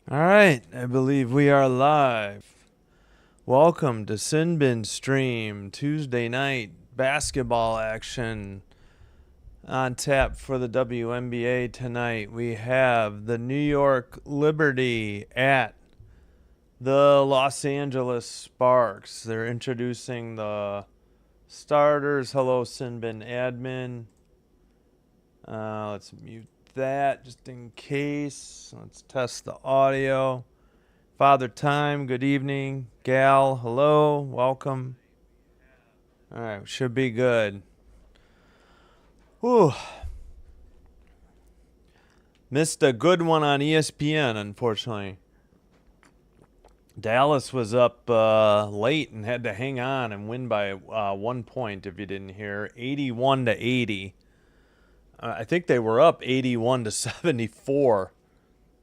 All right, I believe we are live. Welcome to Sinbin Stream Tuesday night basketball action on tap for the WNBA tonight. We have the New York Liberty at the Los Angeles Sparks. They're introducing the starters. Hello, Sinbin admin. Let's mute that just in case. Let's test the audio. Father Time, good evening. Gal, hello, welcome. All right, should be good. Whew. Missed a good one on ESPN, unfortunately. Dallas was up late and had to hang on and win by 1 point, if you didn't hear. 81-80. I think they were up 81-74,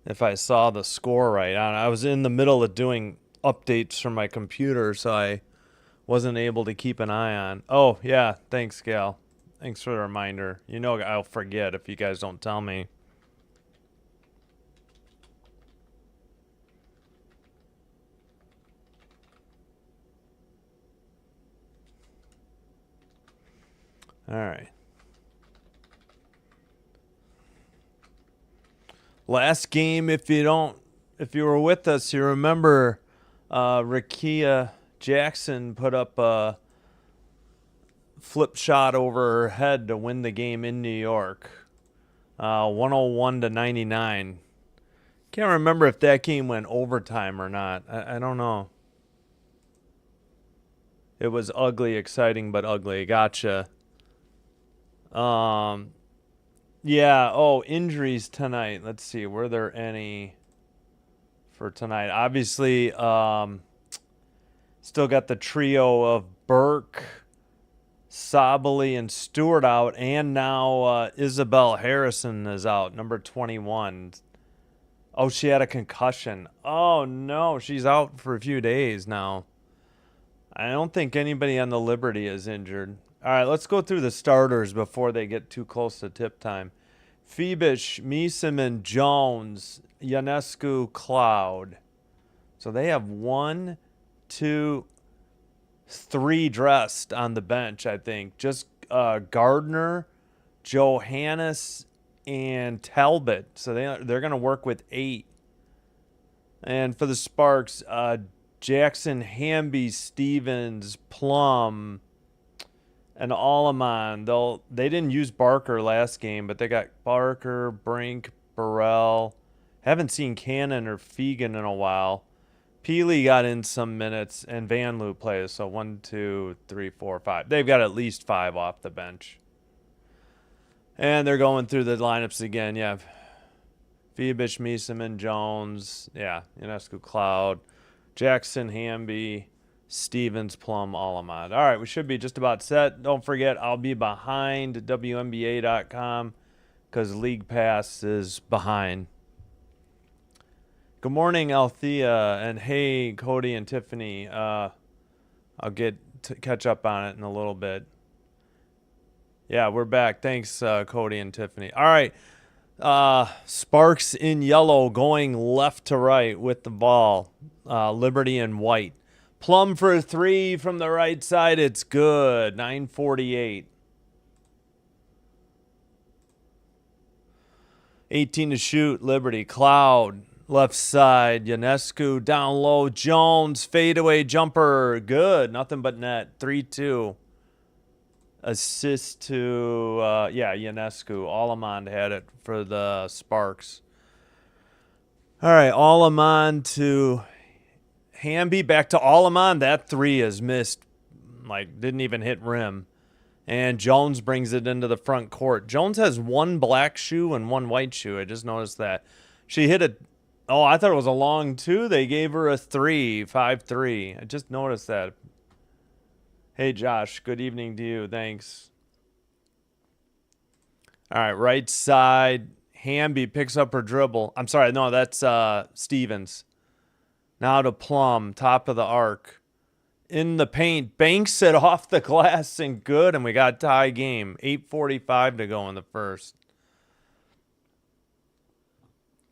if I saw the score right. I was in the middle of doing updates from my computer, so I wasn't able to keep an eye on. Oh, yeah. Thanks, Gal. Thanks for the reminder. You know I'll forget if you guys don't tell me. All right. Last game, if you were with us, you remember Rakia Jackson put up a flip shot over her head to win the game in New York, 101-99. Can't remember if that game went overtime or not. I don't know. It was ugly, exciting, but ugly. Gotcha. Yeah. Oh, injuries tonight. Let's see. Were there any for tonight? Obviously, still got the trio of Burke, Sabali, and Stewart out, and now Isabel Harrison is out, number 21. Oh, she had a concussion. Oh, no. She's out for a few days now. I don't think anybody on the Liberty is injured. All right, let's go through the starters before they get too close to tip time. Phoebish, Meeseman, Jones, Ionescu, Cloud. So they have 1, 2, 3 dressed on the bench, I think. Just Gardner, Johannes, and Talbot. So they're going to work with 8. And for the Sparks, Jackson, Hamby, Stevens, Plum, and Alleman. They didn't use Barker last game, but they got Barker, Brink, Burrell. Haven't seen Cannon or Fegan in a while. Peely got in some minutes, and Van Loo plays. So 1, 2, 3, 4, 5. They've got at least 5 off the bench. And they're going through the lineups again. Yeah. Phoebish, Meeseman, Jones. Yeah. Ionescu, Cloud. Jackson, Hamby, Stevens, Plum, Alamod. All right, we should be just about set. Don't forget, I'll be behind WNBA.com because League Pass is behind. Good morning, Althea, and hey, Cody and Tiffany. I'll get to catch up on it in a little bit. Yeah, we're back. Thanks, Cody and Tiffany. All right. Sparks in yellow going left to right with the ball. Liberty in white. Plum for a 3 from the right side. It's good. 9:48. 18 to shoot. Liberty. Cloud. Left side. Ionescu down low. Jones. Fadeaway jumper. Good. Nothing but net. 3-2. Assist to, Ionescu. Allemond had it for the Sparks. All right. Allemond to Hamby. Back to Allemond. That 3 is missed. Didn't even hit rim. And Jones brings it into the front court. Jones has 1 black shoe and 1 white shoe. I just noticed that. She hit it. Oh, I thought it was a long 2. They gave her a 3, 5-3. I just noticed that. Hey, Josh. Good evening to you. Thanks. All right, right side. Hamby picks up her dribble. I'm sorry. No, that's Stevens. Now to Plum, top of the arc. In the paint. Banks it off the glass and good. And we got tie game. 8:45 to go in the first.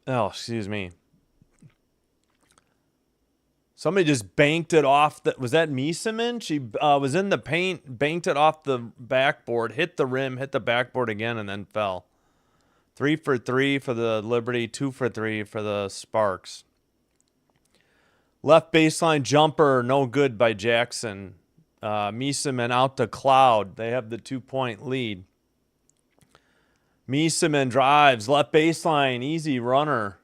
Oh, excuse me. Somebody just banked it off. Was that Miesemann? She was in the paint, banked it off the backboard, hit the rim, hit the backboard again, and then fell. 3 for 3 for the Liberty, 2 for 3 for the Sparks. Left baseline jumper, no good by Jackson. Miesemann out to Cloud. They have the 2-point lead. Miesemann drives, left baseline, easy runner.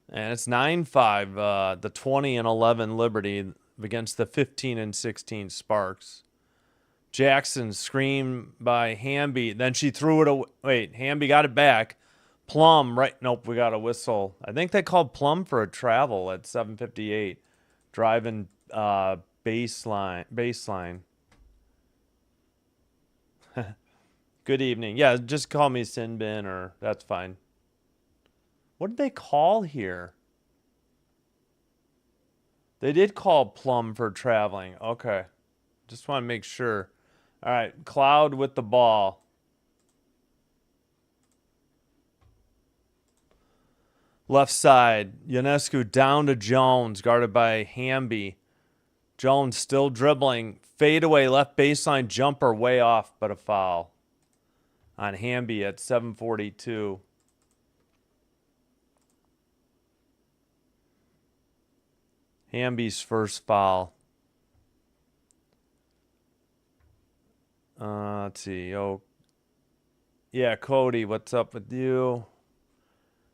And it's 9-5, the 20-11 Liberty against the 15-16 Sparks. Jackson screen by Hamby. Then she threw it away. Wait, Hamby got it back. Plum, right? Nope, we got a whistle. I think they called Plum for a travel at 7:58. Driving baseline. Good evening. Yeah, just call me Sinbin, or that's fine. What did they call here? They did call Plum for traveling. Okay. Just want to make sure. All right, Cloud with the ball. Left side, Ionescu down to Jones, guarded by Hamby. Jones still dribbling. Fadeaway left baseline jumper way off, but a foul on Hamby at 7:42. Hamby's first foul. Let's see. Oh, yeah, Cody, what's up with you?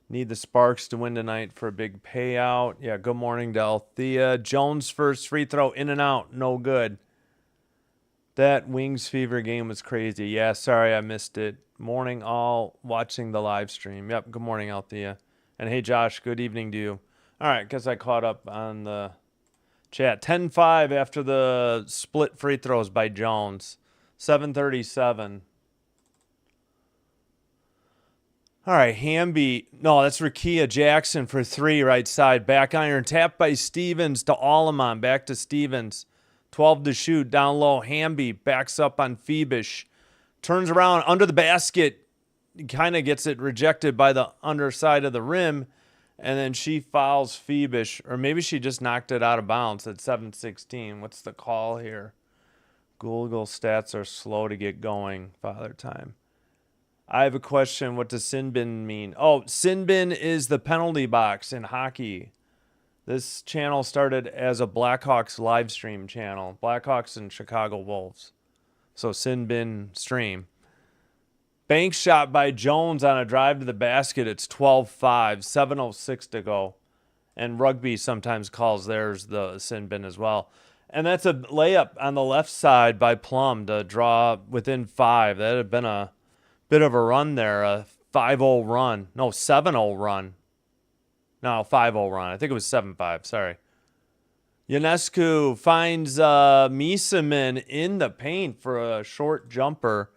Need the Sparks to win tonight for a big payout. Yeah, good morning to Althea. Jones' first free throw, in and out, no good. That Wings Fever game was crazy. Yeah, sorry I missed it. Morning all, watching the live stream. Yep, good morning, Althea. And hey, Josh, good evening to you. All right, because I caught up on the chat. 10-5 after the split free throws by Jones. 7:37. All right, Hamby. No, that's Rakia Jackson for 3 right side. Back iron. Tap by Stevens to Alleman. Back to Stevens. 12 to shoot. Down low. Hamby backs up on Phoebish. Turns around under the basket. Kind of gets it rejected by the underside of the rim. And then she fouls Phoebish. Or maybe she just knocked it out of bounds at 7:16. What's the call here? Google stats are slow to get going. Father time. I have a question. What does sin bin mean? Oh, sin bin is the penalty box in hockey. This channel started as a Blackhawks live stream channel. Blackhawks and Chicago Wolves. So sin bin stream. Bank shot by Jones on a drive to the basket. It's 12-5, 7:06 to go. And rugby sometimes calls theirs the sin bin as well. And that's a layup on the left side by Plum to draw within 5. That had been a bit of a run there, a 5-0 run. No, 7-0 run. No, 5-0 run. I think it was 7-5. Sorry. Ionescu finds Miesemann in the paint for a short jumper.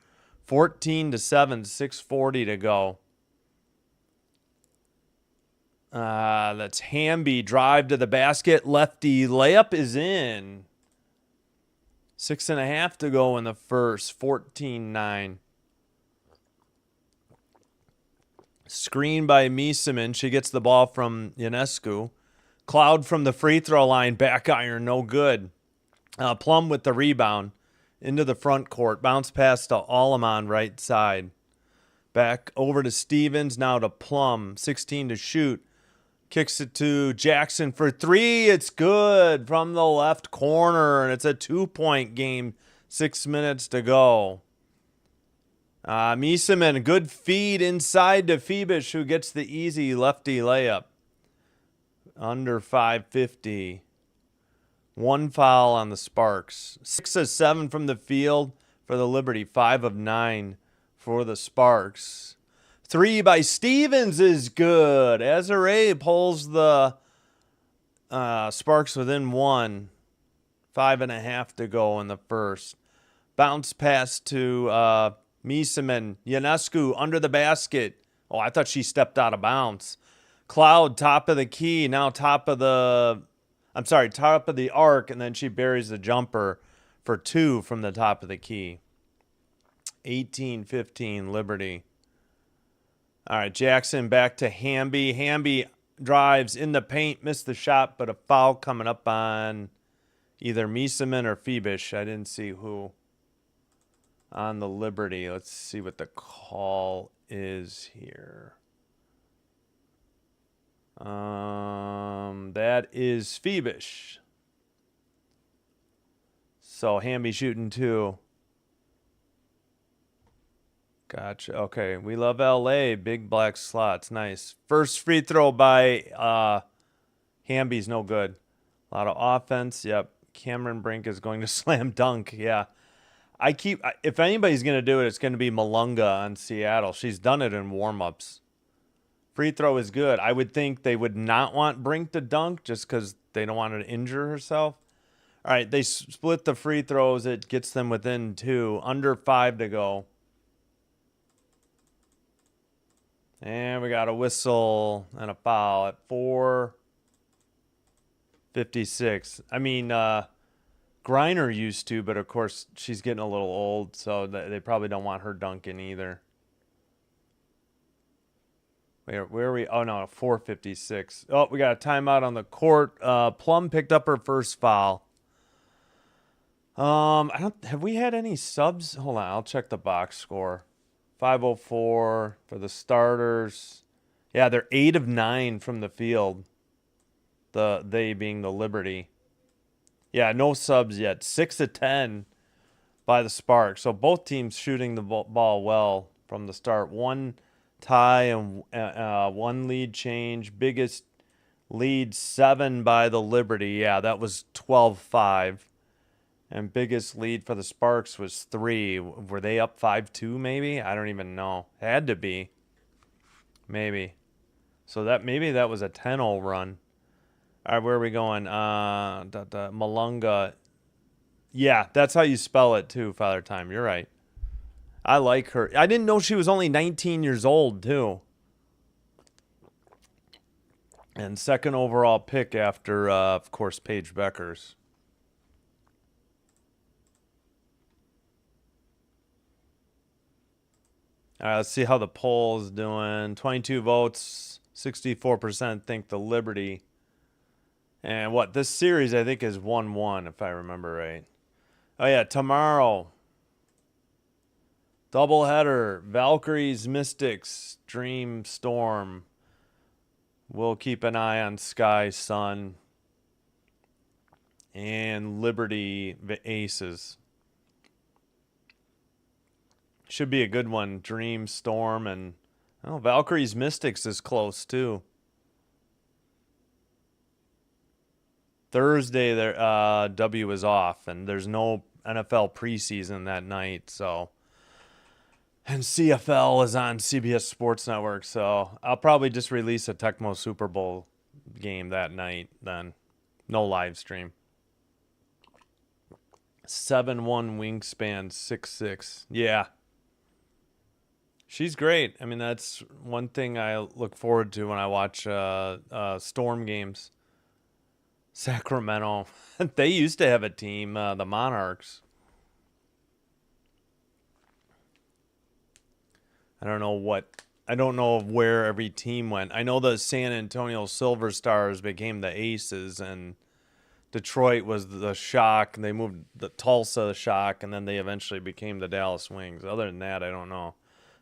14-7, 6:40 to go. That's Hamby. Drive to the basket. Lefty layup is in. 6.5 to go in the first. 14-9. Screen by Miesemann. She gets the ball from Ionescu. Cloud from the free throw line. Back iron. No good. Plum with the rebound. Into the front court. Bounce pass to Alleman right side. Back over to Stevens. Now to Plum. 16 to shoot. Kicks it to Jackson for 3. It's good from the left corner. And it's a 2-point game. 6 minutes to go. Miesemann, good feed inside to Phoebish, who gets the easy lefty layup. Under 5:50. 1 foul on the Sparks. 6 of 7 from the field for the Liberty. 5 of 9 for the Sparks. 3 by Stevens is good. Azare pulls the Sparks within 1. 5.5 to go in the first. Bounce pass to Miesemann. Ionescu under the basket. Oh, I thought she stepped out of bounds. Cloud, top of the key. Now top of the arc, and then she buries the jumper for 2 from the top of the key. 18-15, Liberty. All right, Jackson back to Hamby. Hamby drives in the paint, missed the shot, but a foul coming up on either Miesemann or Phoebish. I didn't see who on the Liberty. Let's see what the call is here. That is Phoebish. So Hamby shooting 2. Gotcha. Okay. We love LA. Big black slots. Nice. First free throw by Hamby's no good. A lot of offense. Yep. Cameron Brink is going to slam dunk. Yeah. If anybody's going to do it, it's going to be Malunga on Seattle. She's done it in warm-ups. Free throw is good. I would think they would not want Brink to dunk just because they don't want her to injure herself. All right. They split the free throws. It gets them within 2. Under 5 to go. And we got a whistle and a foul at 4:56. I mean, Griner used to, but of course she's getting a little old, so they probably don't want her dunking either. Where are we? Oh, no, 4:56. Oh, we got a timeout on the court. Plum picked up her first foul. Have we had any subs? Hold on, I'll check the box score. 5:04 for the starters. Yeah, they're 8 of 9 from the field. They being the Liberty. Yeah, no subs yet. 6 of 10 by the Sparks. So both teams shooting the ball well from the start. 1 tie and 1 lead change. Biggest lead 7 by the Liberty. Yeah, that was 12-5. And biggest lead for the Sparks was 3. Were they up 5-2 maybe? I don't even know. Had to be. Maybe. So maybe that was a 10-0 run. All right, where are we going? Malunga. Yeah, that's how you spell it too, Father Time. You're right. I like her. I didn't know she was only 19 years old too. And second overall pick after, of course, Paige Beckers. All right, let's see how the poll is doing. 22 votes, 64% think the Liberty. And this series I think is 1-1 if I remember right. Oh yeah, tomorrow. Doubleheader, Valkyries, Mystics, Dream, Storm. We'll keep an eye on Sky, Sun, and Liberty, the Aces. Should be a good one. Dream, Storm, and Valkyries Mystics is close too. Thursday, W is off, and there's no NFL preseason that night. So, and CFL is on CBS Sports Network. So I'll probably just release a Tecmo Super Bowl game that night. Then, no live stream. 7'1" wingspan, 6'6". Yeah. She's great. I mean, that's one thing I look forward to when I watch Storm games. Sacramento. They used to have a team, the Monarchs. I don't know where every team went. I know the San Antonio Silver Stars became the Aces, and Detroit was the Shock. They moved the Tulsa Shock, and then they eventually became the Dallas Wings. Other than that, I don't know.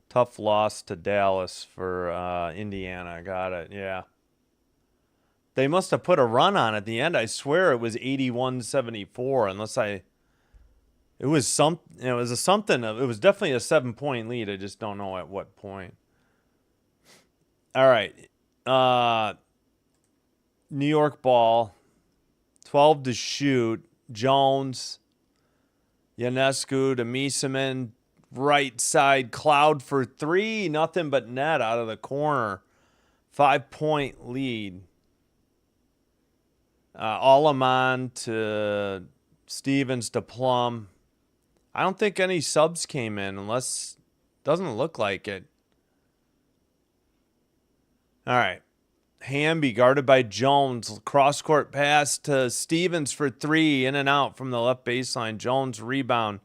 Tough loss to Dallas for Indiana. Got it. Yeah. They must have put a run on at the end. I swear it was 81-74. It was something. It was definitely a 7-point lead. I just don't know at what point. All right. New York ball. 12 to shoot. Jones. Ionescu to Miesemann. Right side, Cloud for 3. Nothing but net out of the corner. 5-point lead. Alleman to Stevens to Plum. I don't think any subs came in unless... Doesn't look like it. All right. Hamby guarded by Jones. Cross-court pass to Stevens for 3. In and out from the left baseline. Jones rebound.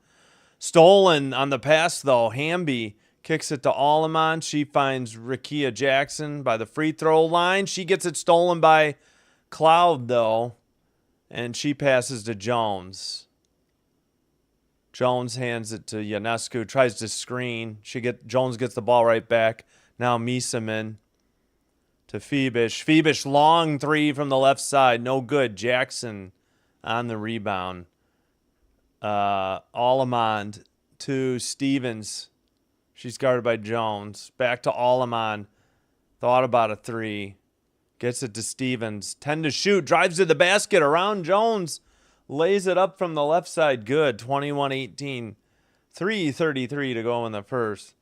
Stolen on the pass, though. Hamby Kicks it to Alleman. She finds Rickea Jackson by the free throw line. She gets it stolen by Cloud, though, and she passes to Jones. Jones hands it to Ionescu, tries to screen. Jones gets the ball right back. Now Miesemann to Phoebish. Phoebish, long three from the left side. No good. Jackson on the rebound. Alleman to Stevens. She's guarded by Jones. Back to Alleman. Thought about a three. Gets it to Stevens. 10 to shoot. Drives to the basket around Jones. Lays it up from the left side. Good. 21-18. 3:33 to go in the first.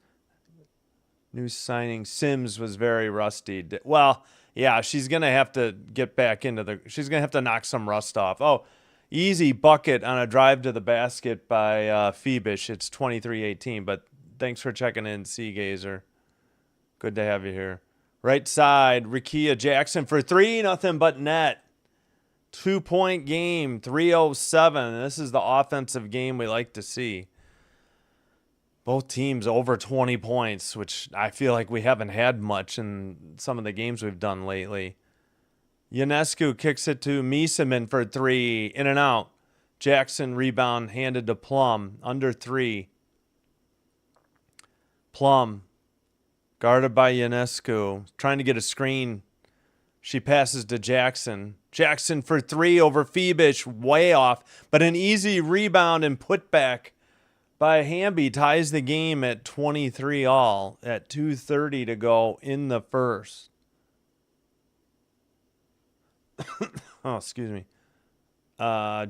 New signing Sims was very rusty. Well, yeah, she's going to have to get back into she's going to have to knock some rust off. Oh, easy bucket on a drive to the basket by Phoebish. It's 23-18, but thanks for checking in, Seagazer. Good to have you here. Right side, Rickea Jackson for three, nothing but net. 2-point game, 3:07. This is the offensive game we like to see. Both teams over 20 points, which I feel like we haven't had much in some of the games we've done lately. Ionescu kicks it to Miesemann for three, in and out. Jackson rebound handed to Plum, under three. Plum, guarded by Ionescu, trying to get a screen. She passes to Jackson. Jackson for three over Phoebish, way off, but an easy rebound and putback by Hamby ties the game at 23 all at 2:30 to go in the first. Oh, excuse me.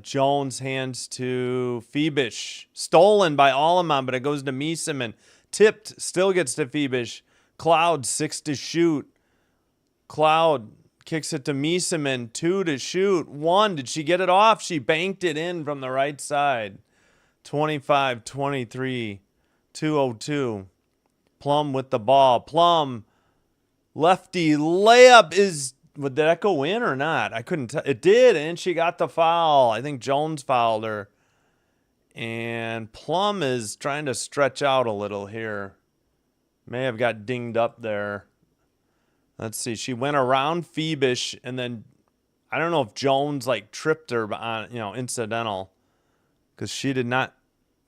Jones hands to Phoebish. Stolen by Alleman, but it goes to Miesemann. Tipped, still gets to Phoebish. Cloud, 6 to shoot. Cloud kicks it to Miesemann, 2 to shoot. 1, did she get it off? She banked it in from the right side. 25-23, 2:02. Plum with the ball. Plum, lefty layup is... Did that go in or not? I couldn't tell. It did, and she got the foul. I think Jones fouled her. And Plum is trying to stretch out a little here. May have got dinged up there. Let's see. She went around Phoebish, and then I don't know if Jones like tripped her on, incidental. Because she did not.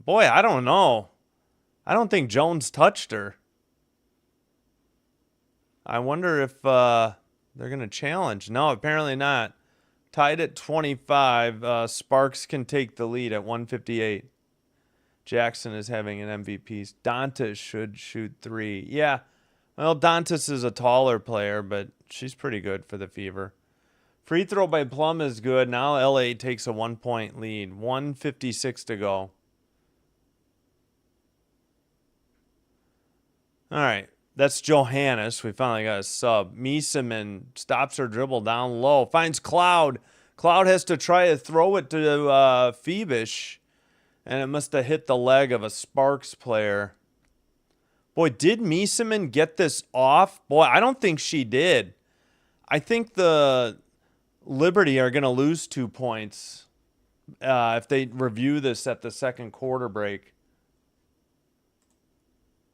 Boy, I don't know. I don't think Jones touched her. I wonder if they're going to challenge. No, apparently not. Tied at 25. Sparks can take the lead at 158. Jackson is having an MVP. Dantas should shoot three. Yeah. Well, Dantas is a taller player, but she's pretty good for the Fever. Free throw by Plum is good. Now LA takes a 1-point lead. 1:56 to go. All right. That's Johannes. We finally got a sub. Miesemann stops her dribble down low. Finds Cloud. Cloud has to try to throw it to Phoebish. And it must have hit the leg of a Sparks player. Boy, did Miesemann get this off? Boy, I don't think she did. I think the Liberty are going to lose 2 points if they review this at the second quarter break.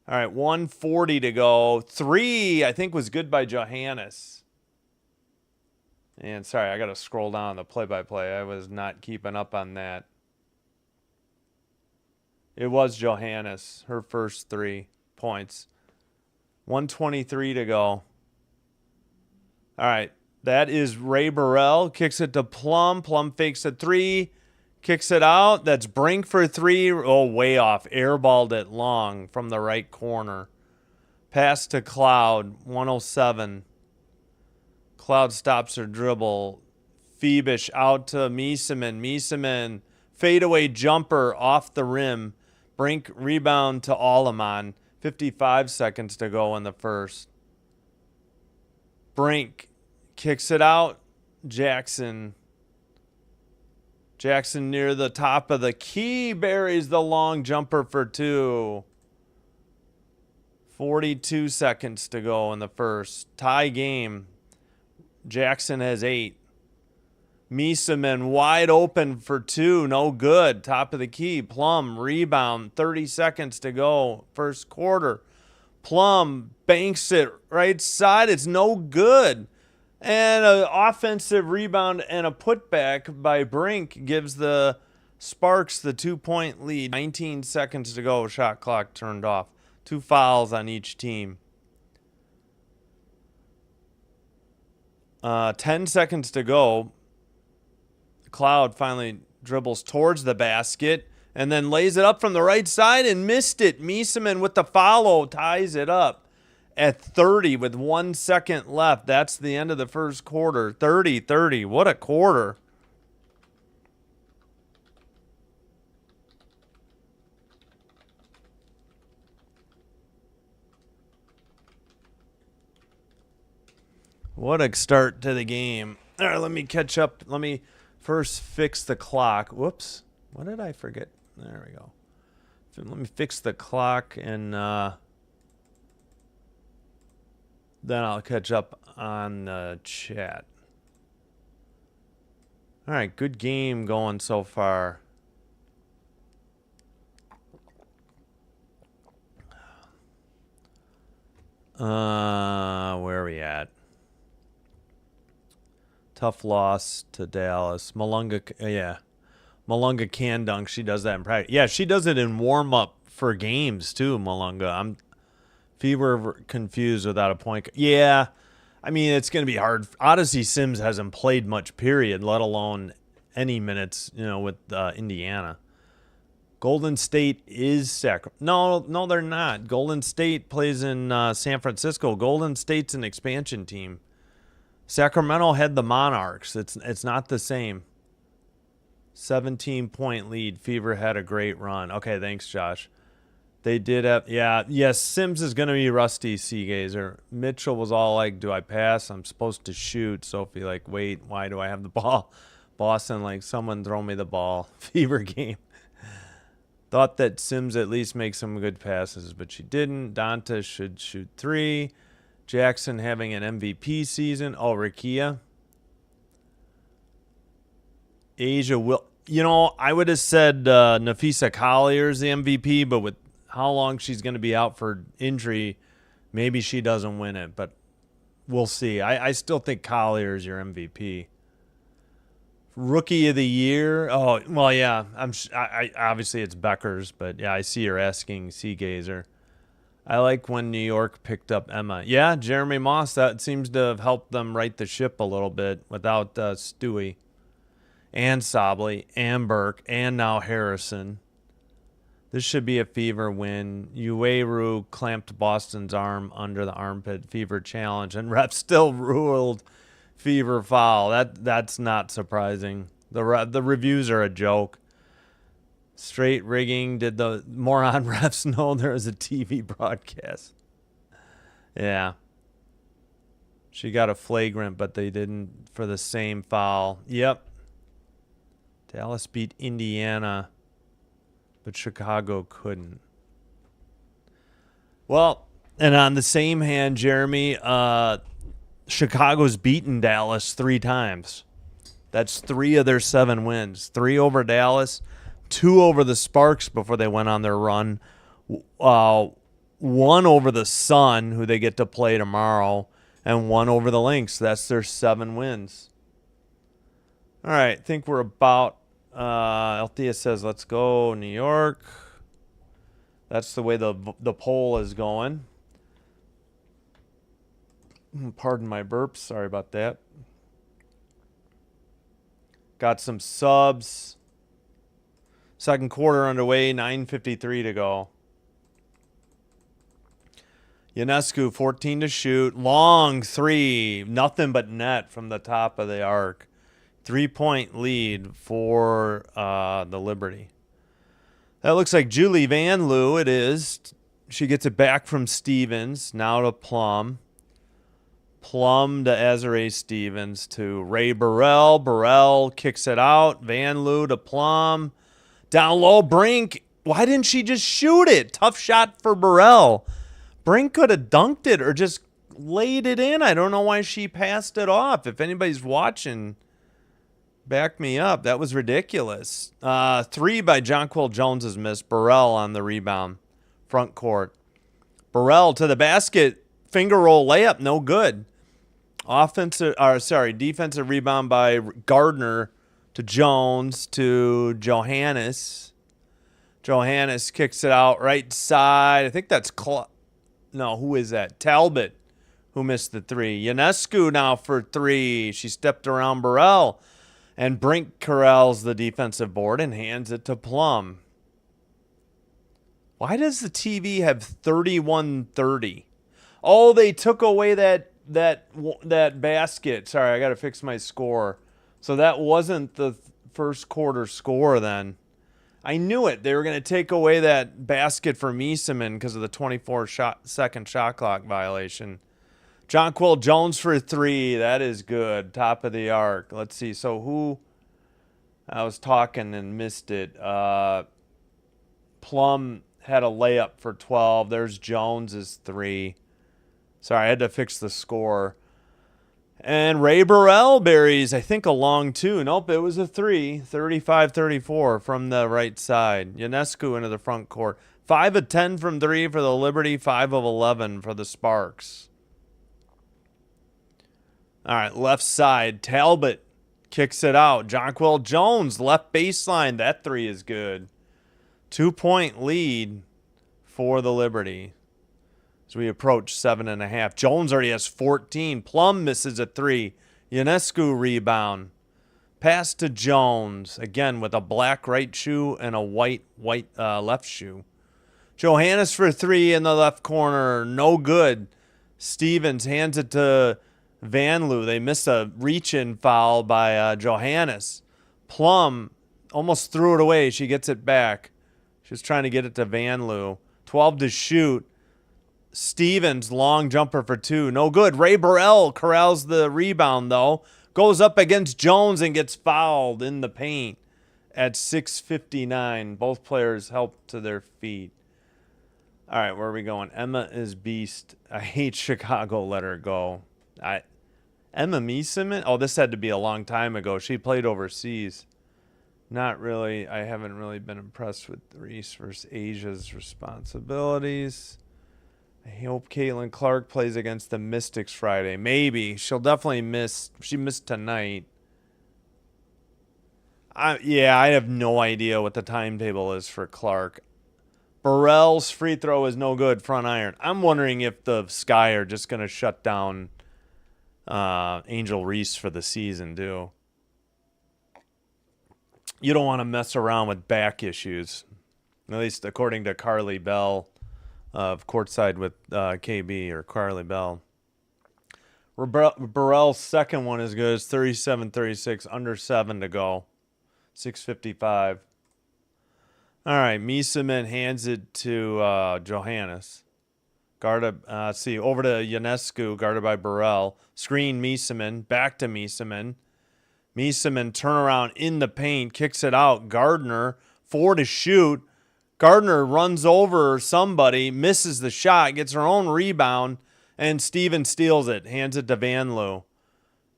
All right, 1:40 to go. 3, I think, was good by Johannes. And sorry, I got to scroll down the play-by-play. I was not keeping up on that. It was Johannes, her first 3 points. 1:23 to go. All right, that is Ray Burrell. Kicks it to Plum. Plum fakes a 3. Kicks it out. That's Brink for 3. Oh, way off. Airballed it long from the right corner. Pass to Cloud. 1:07. Cloud stops her dribble. Phoebish out to Miesemann. Miesemann, fadeaway jumper off the rim. Brink rebound to Alleman. 55 seconds to go in the first. Brink kicks it out. Jackson near the top of the key buries the long jumper for 2. 42 seconds to go in the first. Tie game. Jackson has 8. Miesemann wide open for 2. No good. Top of the key. Plum rebound. 30 seconds to go. First quarter. Plum banks it right side. It's no good. And an offensive rebound and a putback by Brink gives the Sparks the 2-point lead. 19 seconds to go. Shot clock turned off. 2 fouls on each team. 10 seconds to go. Cloud finally dribbles towards the basket and then lays it up from the right side and missed it. Miesemann with the follow ties it up at 30 with 1 second left. That's the end of the first quarter. 30-30. What a quarter. What a start to the game. All right, let me catch up. Let me first fix the clock. Whoops. What did I forget? There we go. Let me fix the clock, and then I'll catch up on the chat. All right, good game going so far. Where are we at? Tough loss to Dallas. Malunga, yeah. Malunga can dunk. She does that in practice. Yeah, she does it in warm-up for games, too, Malunga. I'm fever confused without a point. Yeah, I mean, it's going to be hard. Odyssey Sims hasn't played much, period, let alone any minutes, with Indiana. Golden State is Sacramento. No, they're not. Golden State plays in San Francisco. Golden State's an expansion team. Sacramento had the Monarchs. It's not the same. 17-point lead. Fever had a great run. Okay, thanks, Josh. They did have, yes, Sims is going to be rusty, Seagazer. Mitchell was all like, do I pass? I'm supposed to shoot. Sophie like, wait, why do I have the ball? Boston like, someone throw me the ball. Fever game. Thought that Sims at least makes some good passes, but she didn't. Donta should shoot 3. Jackson having an MVP season. Oh, Rakia. Asia will. I would have said Nafisa Collier's the MVP, but with how long she's going to be out for injury, maybe she doesn't win it, but we'll see. I still think Collier's your MVP. Rookie of the year. Oh, well, yeah. I obviously it's Becker's, but yeah, I see you're asking Seagazer. I like when New York picked up Emma. Yeah, Jeremy Moss. That seems to have helped them right the ship a little bit without Stewie and Sobley and Burke and now Harrison. This should be a Fever win. Ueru clamped Boston's arm under the armpit. Fever challenge, and ref still ruled Fever foul. That's not surprising. The reviews are a joke. Straight rigging. Did the moron refs know there was a TV broadcast? Yeah. She got a flagrant, but they didn't for the same foul. Yep. Dallas beat Indiana, but Chicago couldn't. Well, and on the same hand, Jeremy, Chicago's beaten Dallas 3 times. That's 3 of their 7 wins. 3 over Dallas, 2 over the Sparks before they went on their run, 1 over the Sun, who they get to play tomorrow, and 1 over the Lynx. That's their 7 wins. All right, I think we're about, Althea says, let's go, New York. That's the way the poll is going. Pardon my burps. Sorry about that. Got some subs. Second quarter underway, 9:53 to go. Ionescu, 14 to shoot. Long 3. Nothing but net from the top of the arc. 3-point lead for the Liberty. That looks like Julie Van Loo. It is. She gets it back from Stevens. Now to Plum. Plum to Azare Stevens to Ray Burrell. Burrell kicks it out. Van Loo to Plum. Down low, Brink. Why didn't she just shoot it? Tough shot for Burrell. Brink could have dunked it or just laid it in. I don't know why she passed it off. If anybody's watching, back me up. That was ridiculous. 3 by Jonquil Jones is missed. Burrell on the rebound. Front court. Burrell to the basket. Finger roll layup. No good. Defensive rebound by Gardner to Jones to Johannes. Johannes kicks it out right side. I think that's who is that? Talbot, who missed the three. Ionescu now for three. She stepped around Burrell. And Brink corrals the defensive board and hands it to Plum. Why does the TV have 31-30? Oh, they took away that basket. Sorry, I got to fix my score. So that wasn't the first quarter score then. I knew it. They were going to take away that basket for Miesemann because of the 24-second shot clock violation. Jonquil Jones for three. That is good. Top of the arc. Let's see. So who? I was talking and missed it. Plum had a layup for 12. There's Jones's three. Sorry, I had to fix the score. And Ray Burrell buries, I think, a long two. Nope, it was a three. 35-34 from the right side. Ionescu into the front court. 5 of 10 from three for the Liberty. 5 of 11 for the Sparks. All right, left side. Talbot kicks it out. Jonquil Jones, left baseline. That three is good. 2-point lead for the Liberty as we approach 7.5. Jones already has 14. Plum misses a three. Ionescu rebound. Pass to Jones, again with a black right shoe and a white left shoe. Johannes for three in the left corner. No good. Stevens hands it to Van Loo. They missed a reach-in foul by Johannes. Plum almost threw it away. She gets it back. She was trying to get it to Van Loo. 12 to shoot. Stevens, long jumper for two. No good. Ray Burrell corrals the rebound, though. Goes up against Jones and gets fouled in the paint at 6:59. Both players help to their feet. All right, where are we going? Emma is beast. I hate Chicago. Let her go. Emma Miesemann? Oh, this had to be a long time ago. She played overseas. Not really. I haven't really been impressed with Reese versus Asia's responsibilities. I hope Caitlin Clark plays against the Mystics Friday. Maybe. She'll definitely miss. She missed tonight. I have no idea what the timetable is for Clark. Burrell's free throw is no good, front iron. I'm wondering if the Sky are just going to shut down Angel Reese for the season, too. You don't want to mess around with back issues, at least according to Carly Bell of Courtside with KB, or Carly Bell. Burrell's second one is good. It's 37-36, under 7 to go. 6:55. All right, Miesemann hands it to Johannes. Over to Ionescu, guarded by Burrell. Screen Miesemann, back to Miesemann. Miesemann turnaround in the paint, kicks it out. Gardner, 4 to shoot. Gardner runs over somebody, misses the shot, gets her own rebound, and Stevens steals it, hands it to Van Loo.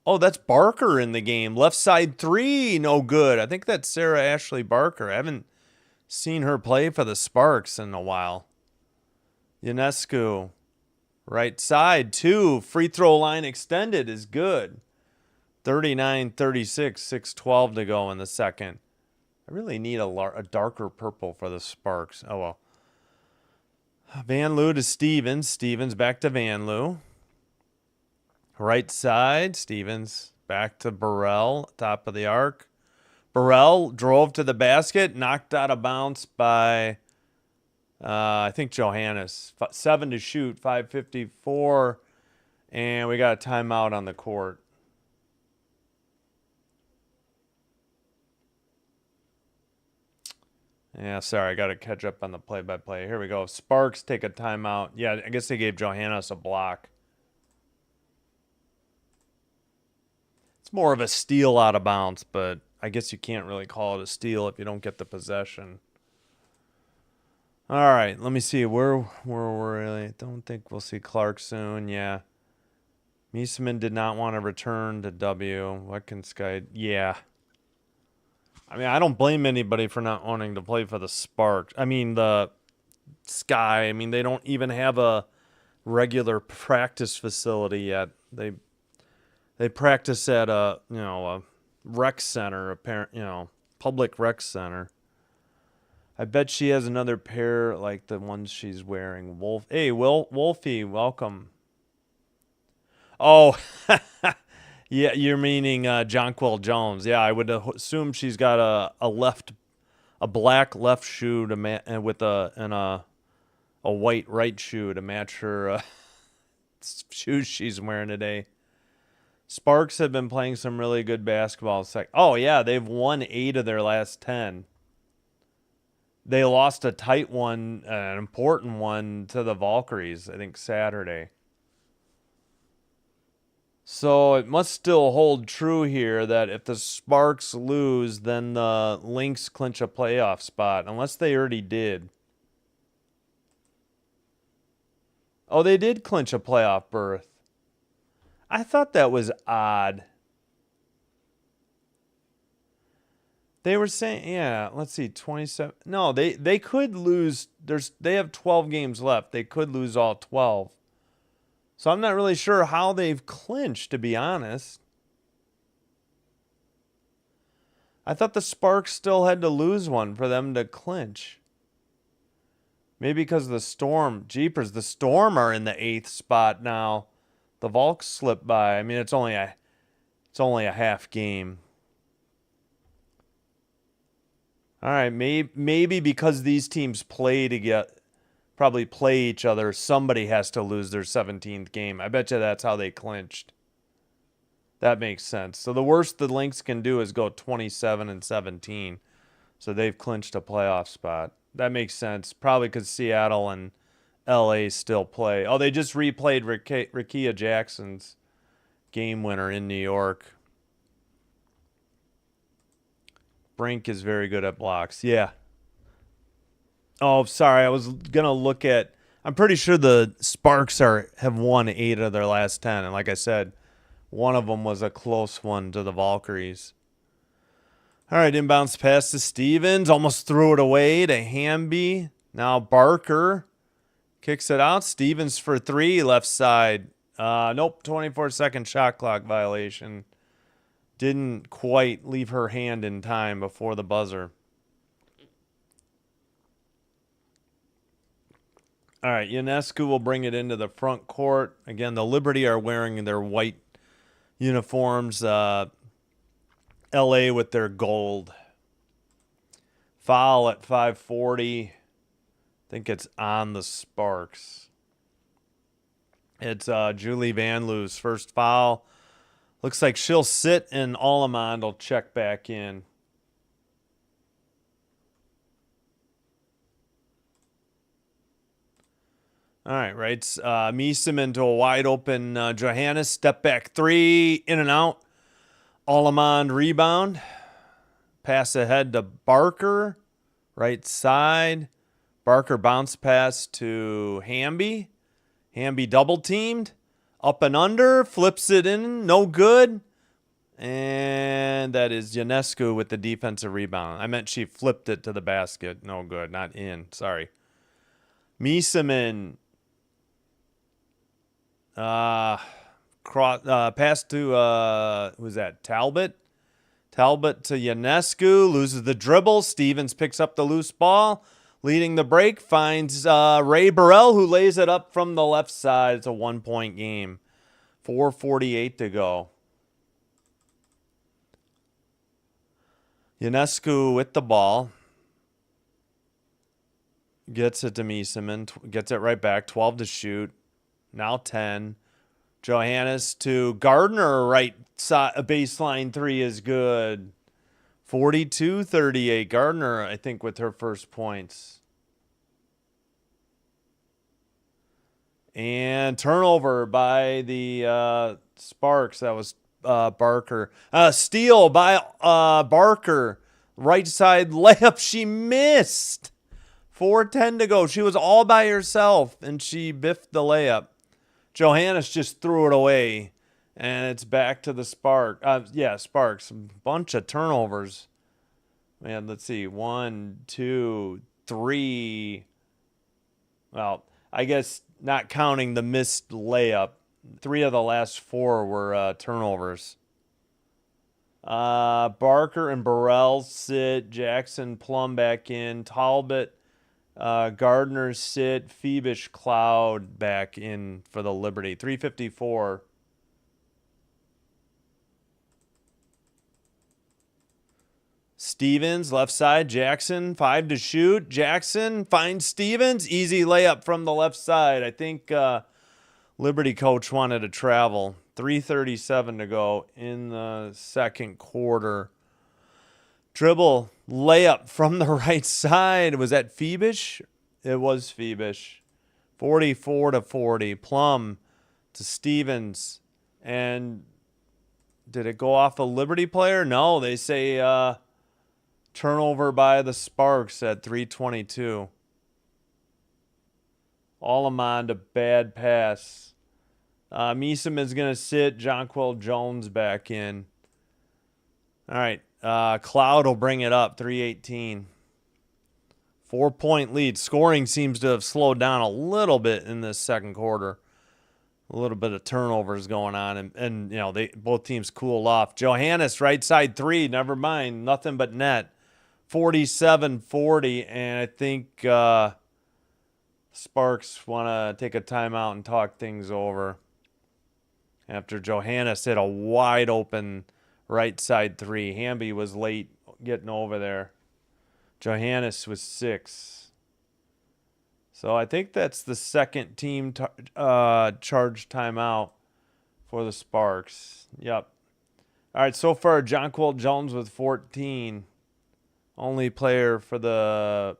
Oh, that's Barker in the game. Left side three, no good. I think that's Sarah Ashley Barker. I haven't seen her play for the Sparks in a while. Ionescu, right side, 2. Free throw line extended is good. 39-36, 6:12 to go in the second. I really need a darker purple for the Sparks. Oh, well. Van Loo to Stevens. Stevens back to Van Loo. Right side, Stevens back to Burrell, top of the arc. Burrell drove to the basket, knocked out of bounds by, I think, Johannes. 7 to shoot, 5:54, and we got a timeout on the court. Yeah, sorry, I got to catch up on the play-by-play. Here we go. Sparks take a timeout. Yeah, I guess they gave Johannes a block. It's more of a steal out of bounds, but I guess you can't really call it a steal if you don't get the possession. All right, let me see. Where I don't think we'll see Clark soon. Yeah. Miesemann did not want to return to W. What can Sky? Yeah. I mean, I don't blame anybody for not wanting to play for the Sparks. I mean, the sky. I mean, they don't even have a regular practice facility yet. They practice at a rec center, public rec center. I bet she has another pair like the ones she's wearing. Hey, Wolfie, welcome. Oh, yeah, you're meaning Jonquil Jones. Yeah, I would assume she's got a black left shoe with a white right shoe to match her shoes she's wearing today. Sparks have been playing some really good basketball. Oh yeah, they've won 8 of their last 10. They lost a tight one, an important one to the Valkyries, I think Saturday. So it must still hold true here that if the Sparks lose, then the Lynx clinch a playoff spot, unless they already did. Oh, they did clinch a playoff berth. I thought that was odd. They were saying, yeah, let's see, 27. No, they could lose. They have 12 games left. They could lose all 12. So I'm not really sure how they've clinched, to be honest. I thought the Sparks still had to lose one for them to clinch. Maybe because the Storm, jeepers, the Storm are in the 8th spot now. The Volks slipped by. I mean, it's only a half game. All right, maybe because these teams probably play each other, somebody has to lose their 17th game. I bet you that's how they clinched. That makes sense. So the worst the Lynx can do is go 27-17. So they've clinched a playoff spot. That makes sense. Probably because Seattle and LA still play. Oh, they just replayed Rickea Jackson's game winner in New York. Brink is very good at blocks. Yeah. Oh, sorry. I was going to look at... I'm pretty sure the Sparks have won 8 of their last 10. And like I said, one of them was a close one to the Valkyries. All right, inbounds pass to Stevens. Almost threw it away to Hamby. Now Barker kicks it out. Stevens for 3, left side. Nope, 24-second shot clock violation. Didn't quite leave her hand in time before the buzzer. All right, Ionescu will bring it into the front court. Again, the Liberty are wearing their white uniforms. LA with their gold. Foul at 5:40. I think it's on the Sparks. It's Julie Van Loo's first foul. Looks like she'll sit and Allemond will check back in. All right, right. Meeson into a wide open Johannes. Step back 3, in and out. Allemond rebound. Pass ahead to Barker. Right side. Barker bounce pass to Hamby. Hamby double teamed. Up and under. Flips it in. No good. And that is Ionescu with the defensive rebound. I meant she flipped it to the basket. No good. Not in. Sorry. Meeseman. Pass to, who's that? Talbot. Talbot to Ionescu. Loses the dribble. Stevens picks up the loose ball. Leading the break. Finds Ray Burrell, who lays it up from the left side. It's a 1-point game. 4:48 to go. Ionescu with the ball. Gets it to Meeseman. Gets it right back. 12 to shoot. Now 10. Johannes to Gardner. Right side. A baseline 3 is good. 42-38. Gardner, I think, with her first points. And turnover by the Sparks. That was Barker. Steal by Barker. Right side layup. She missed. 4:10 to go. She was all by herself, and she biffed the layup. Johannes just threw it away, and it's back to the Sparks. Sparks. Bunch of turnovers. Man, let's see. 1, 2, 3. Well, I guess not counting the missed layup. 3 of the last 4 were turnovers. Barker and Burrell sit. Jackson, Plum back in. Talbot, Gardner sit. Phoebish, Cloud back in for the Liberty. 3:54. Stevens, left side. Jackson, 5 to shoot. Jackson finds Stevens. Easy layup from the left side. I think Liberty coach wanted to travel. 3:37 to go in the second quarter. Dribble, layup from the right side. Was that Phoebish? It was Phoebish. 44 to 40. Plum to Stevens. And did it go off a Liberty player? No, they say turnover by the Sparks at 3:22. Allemond, a bad pass. Meeson is going to sit. Jonquil Jones back in. All right. Cloud will bring it up. 3:18. 4-point lead. Scoring seems to have slowed down a little bit in this second quarter. A little bit of turnovers going on. And you know, both teams cooled off. Johannes, right side 3. Never mind. Nothing but net. 47-40. And I think Sparks want to take a timeout and talk things over. After Johannes hit a wide open right side 3. Hamby was late getting over there. Johannes was 6. So I think that's the second team charge timeout for the Sparks. Yep. All right, so far Jonquil Jones with 14. Only player for the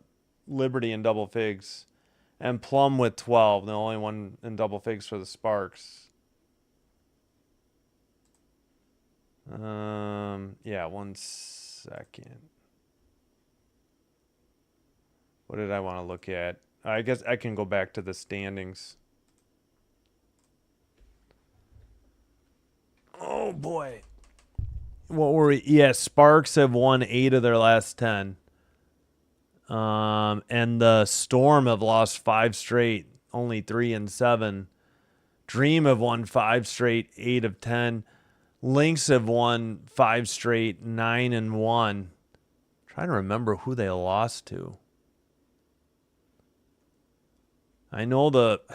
Liberty in double figs. And Plum with 12. The only one in double figs for the Sparks. Yeah, 1 second. What did I want to look at? I guess I can go back to the standings. Oh boy. What were we? Yeah, Sparks have won 8 of their last 10. And the Storm have lost 5 straight, only 3 and 7. Dream have won 5 straight, 8 of 10. Lynx have won 5 straight, 9 and 1. Trying to remember who they lost to. I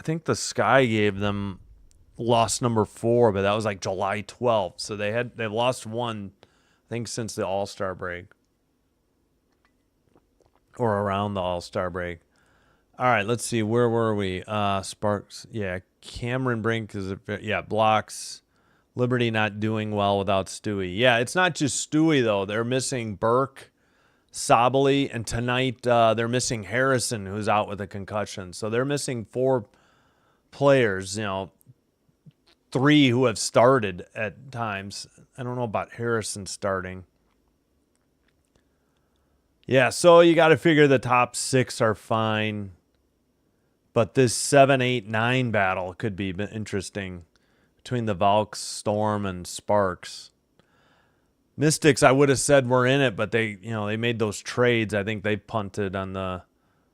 think the Sky gave them loss number 4, but that was like July 12th. So they've lost 1, I think, since the All-Star break. Or around the All-Star break. All right, let's see. Where were we? Sparks. Yeah, Cameron Brink is blocks. Liberty not doing well without Stewie. Yeah, it's not just Stewie, though. They're missing Burke, Sabali, and tonight they're missing Harrison, who's out with a concussion. So they're missing 4 players, 3 who have started at times. I don't know about Harrison starting. Yeah, so you got to figure the top 6 are fine. But this 7, 8, 9 battle could be interesting between the Valks, Storm, and Sparks. Mystics, I would have said were in it, but they made those trades. I think they punted on the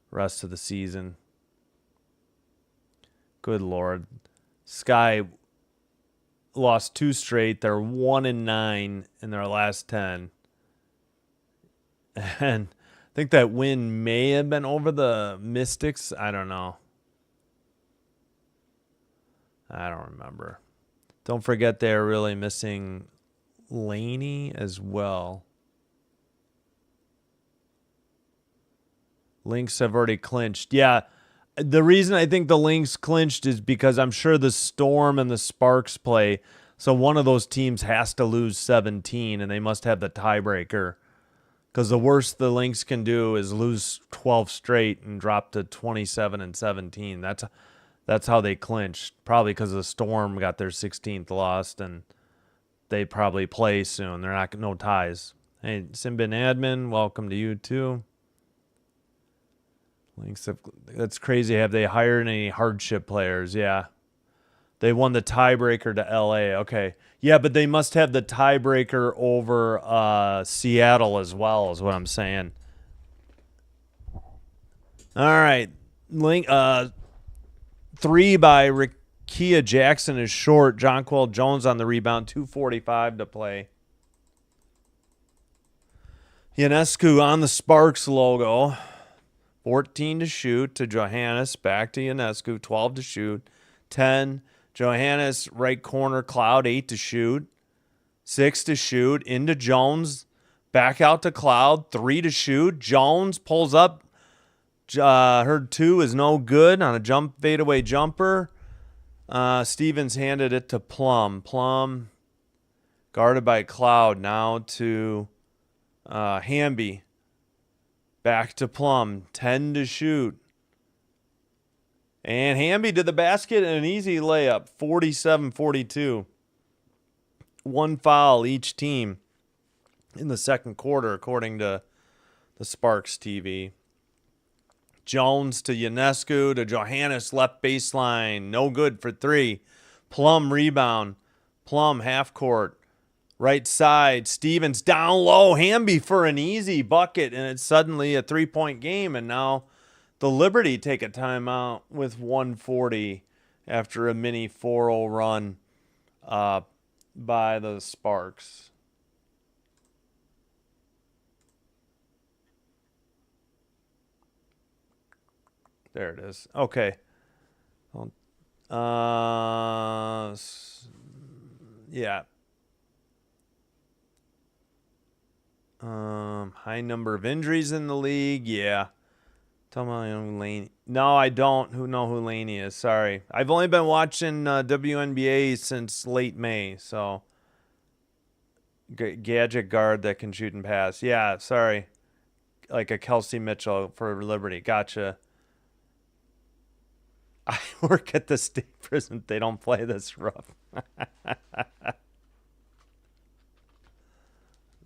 rest of the season. Good Lord. Sky lost 2 straight. They're 1 and 9 in their last 10. And I think that win may have been over the Mystics. I don't know. I don't remember. Don't forget they're really missing Laney as well. Lynx have already clinched. Yeah, the reason I think the Lynx clinched is because I'm sure the Storm and the Sparks play. So one of those teams has to lose 17, and they must have the tiebreaker. Because the worst the Lynx can do is lose 12 straight and drop to 27 and 17. That's how they clinched. Probably because the Storm got their 16th lost, and they probably play soon. They're not no ties. Hey, Simbin Admin, welcome to you too. Lynx, that's crazy. Have they hired any hardship players? Yeah. They won the tiebreaker to LA. Okay. Yeah, but they must have the tiebreaker over Seattle as well, is what I'm saying. All right. Three by Rickea Jackson is short. Jonquel Jones on the rebound. 2:45 to play. Ionescu on the Sparks logo. 14 to shoot to Johannes. Back to Ionescu. 12 to shoot. 10. Johannes, right corner. Cloud, 8 to shoot. 6 to shoot. Into Jones. Back out to Cloud. 3 to shoot. Jones pulls up. Her 2 is no good on a fadeaway jumper. Stevens handed it to Plum. Plum guarded by Cloud. Now to Hamby. Back to Plum. 10 to shoot. And Hamby to the basket and an easy layup. 47-42. One foul each team in the second quarter, according to the Sparks TV. Jones to Ionescu to Johannes, left baseline. No good for 3. Plum rebound. Plum half court. Right side. Stevens down low. Hamby for an easy bucket. And it's suddenly a 3-point game. And now the Liberty take a timeout with 1:40 after a mini 4-0 run by the Sparks. There it is. Okay. Yeah. High number of injuries in the league. Yeah. Tell me Laney. No, I don't know who Laney is. Sorry. I've only been watching WNBA since late May. So, gadget guard that can shoot and pass. Yeah, sorry. Like a Kelsey Mitchell for Liberty. Gotcha. I work at the state prison. They don't play this rough.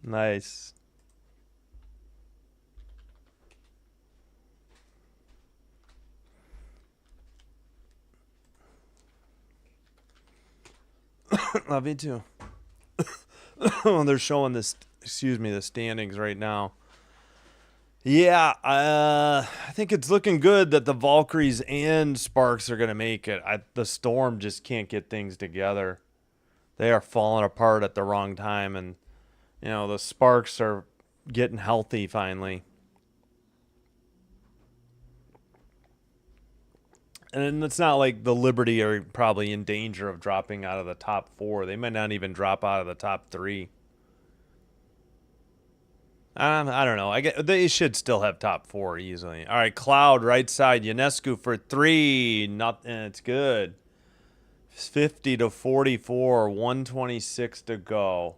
Nice. Love you too. They're showing this, the standings right now. Yeah, I think it's looking good that the Valkyries and Sparks are going to make it. The Storm just can't get things together. They are falling apart at the wrong time, and the Sparks are getting healthy finally. And it's not like the Liberty are probably in danger of dropping out of the top 4. They might not even drop out of the top 3. I don't know. They should still have top 4 easily. All right, Cloud, right side. Ionescu for 3. Nothing. It's good. 50-44. 126 to go.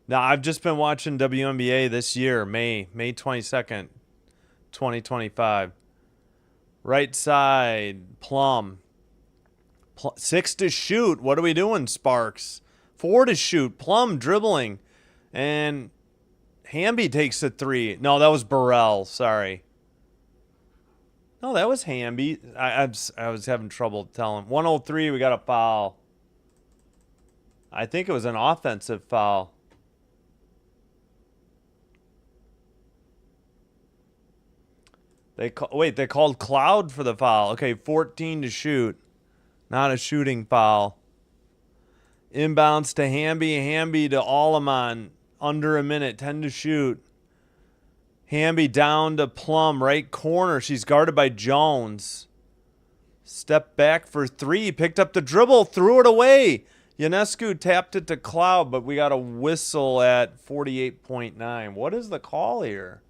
Now, I've just been watching WNBA this year, May 22nd, 2025. Right side, Plum. 6 to shoot. What are we doing, Sparks? 4 to shoot. Plum dribbling. And Hamby takes a 3. No, that was Burrell. Sorry. No, that was Hamby. I was having trouble telling. 103, we got a foul. I think it was an offensive foul. They called Cloud for the foul. Okay, 14 to shoot. Not a shooting foul. Inbounds to Hamby. Hamby to Alleman. Under a minute. 10 to shoot. Hamby down to Plum. Right corner. She's guarded by Jones. Step back for 3. Picked up the dribble. Threw it away. Ionescu tapped it to Cloud, but we got a whistle at 48.9. What is the call here?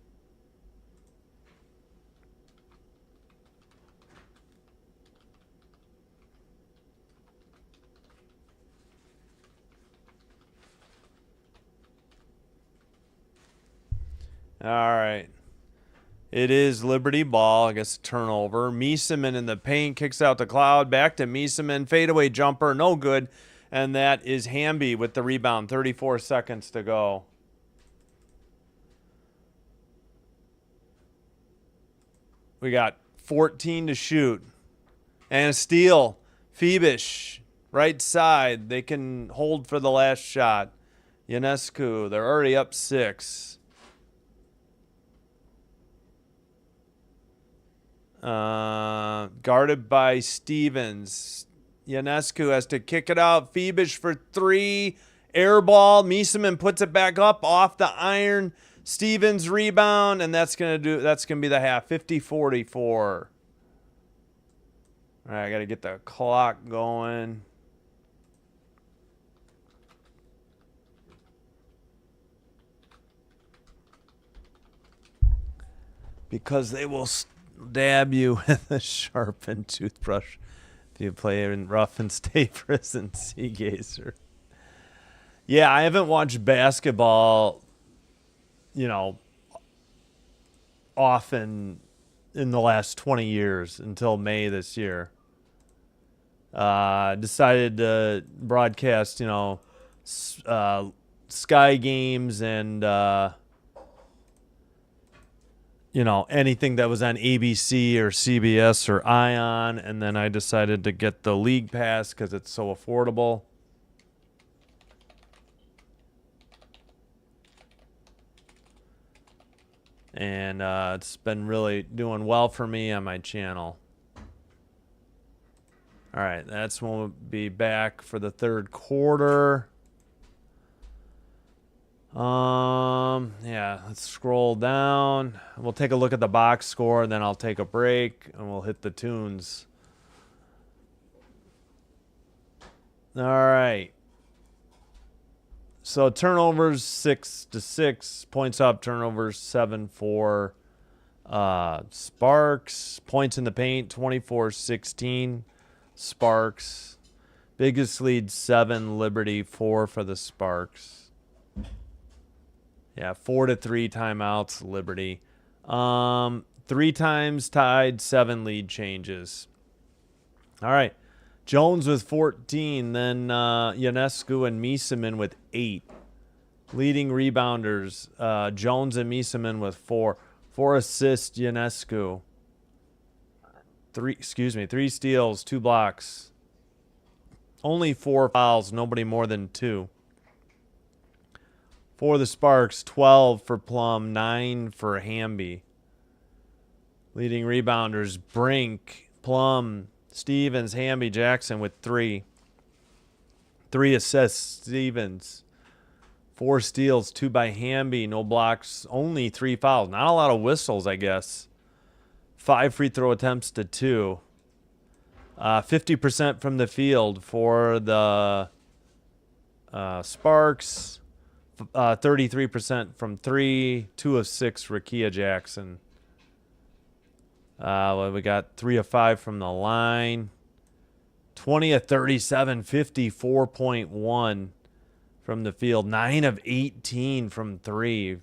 All right. It is Liberty ball. I guess a turnover. Mieseman in the paint. Kicks out to Cloud. Back to Mieseman. Fadeaway jumper. No good. And that is Hamby with the rebound. 34 seconds to go. We got 14 to shoot. And a steal. Phoebish. Right side. They can hold for the last shot. Ionescu. They're already up 6. Guarded by Stevens. Ionescu has to kick it out. Phoebish for three. Air ball. Miesemann puts it back up off the iron. Stevens rebound, and that's gonna be the half. 50-44. All right, I gotta get the clock going. Because they will stab you with a sharpened toothbrush if you play in rough and stay prison, Seagazer. Yeah, I haven't watched basketball, often in the last 20 years until May this year. Decided to broadcast, Sky Games and, anything that was on ABC or CBS or Ion. And then I decided to get the League Pass because it's so affordable. And it's been really doing well for me on my channel. All right, that's when we'll be back for the third quarter. Yeah, let's scroll down. We'll take a look at the box score, and then I'll take a break, and we'll hit the tunes. All right. So turnovers 6-6, points up, turnovers 7-4. Sparks, points in the paint 24-16. Sparks, biggest lead 7, Liberty 4 for the Sparks. Yeah, 4-3 timeouts, Liberty. 3 times tied, 7 lead changes. All right. Jones with 14, then Ionescu and Miesemann with 8. Leading rebounders, Jones and Miesemann with 4. 4 assists, Ionescu. 3 steals, 2 blocks. Only 4 fouls, nobody more than 2. For the Sparks, 12 for Plum, 9 for Hamby. Leading rebounders, Brink, Plum, Stevens, Hamby, Jackson with 3. 3 assists, Stevens. 4 steals, 2 by Hamby, no blocks, only 3 fouls. Not a lot of whistles, I guess. 5 free throw attempts to 2. 50% from the field for the Sparks. 33% from 3. 2 of 6, Rakia Jackson. We got 3 of 5 from the line. 20 of 37, 54.1 from the field. 9 of 18 from 3.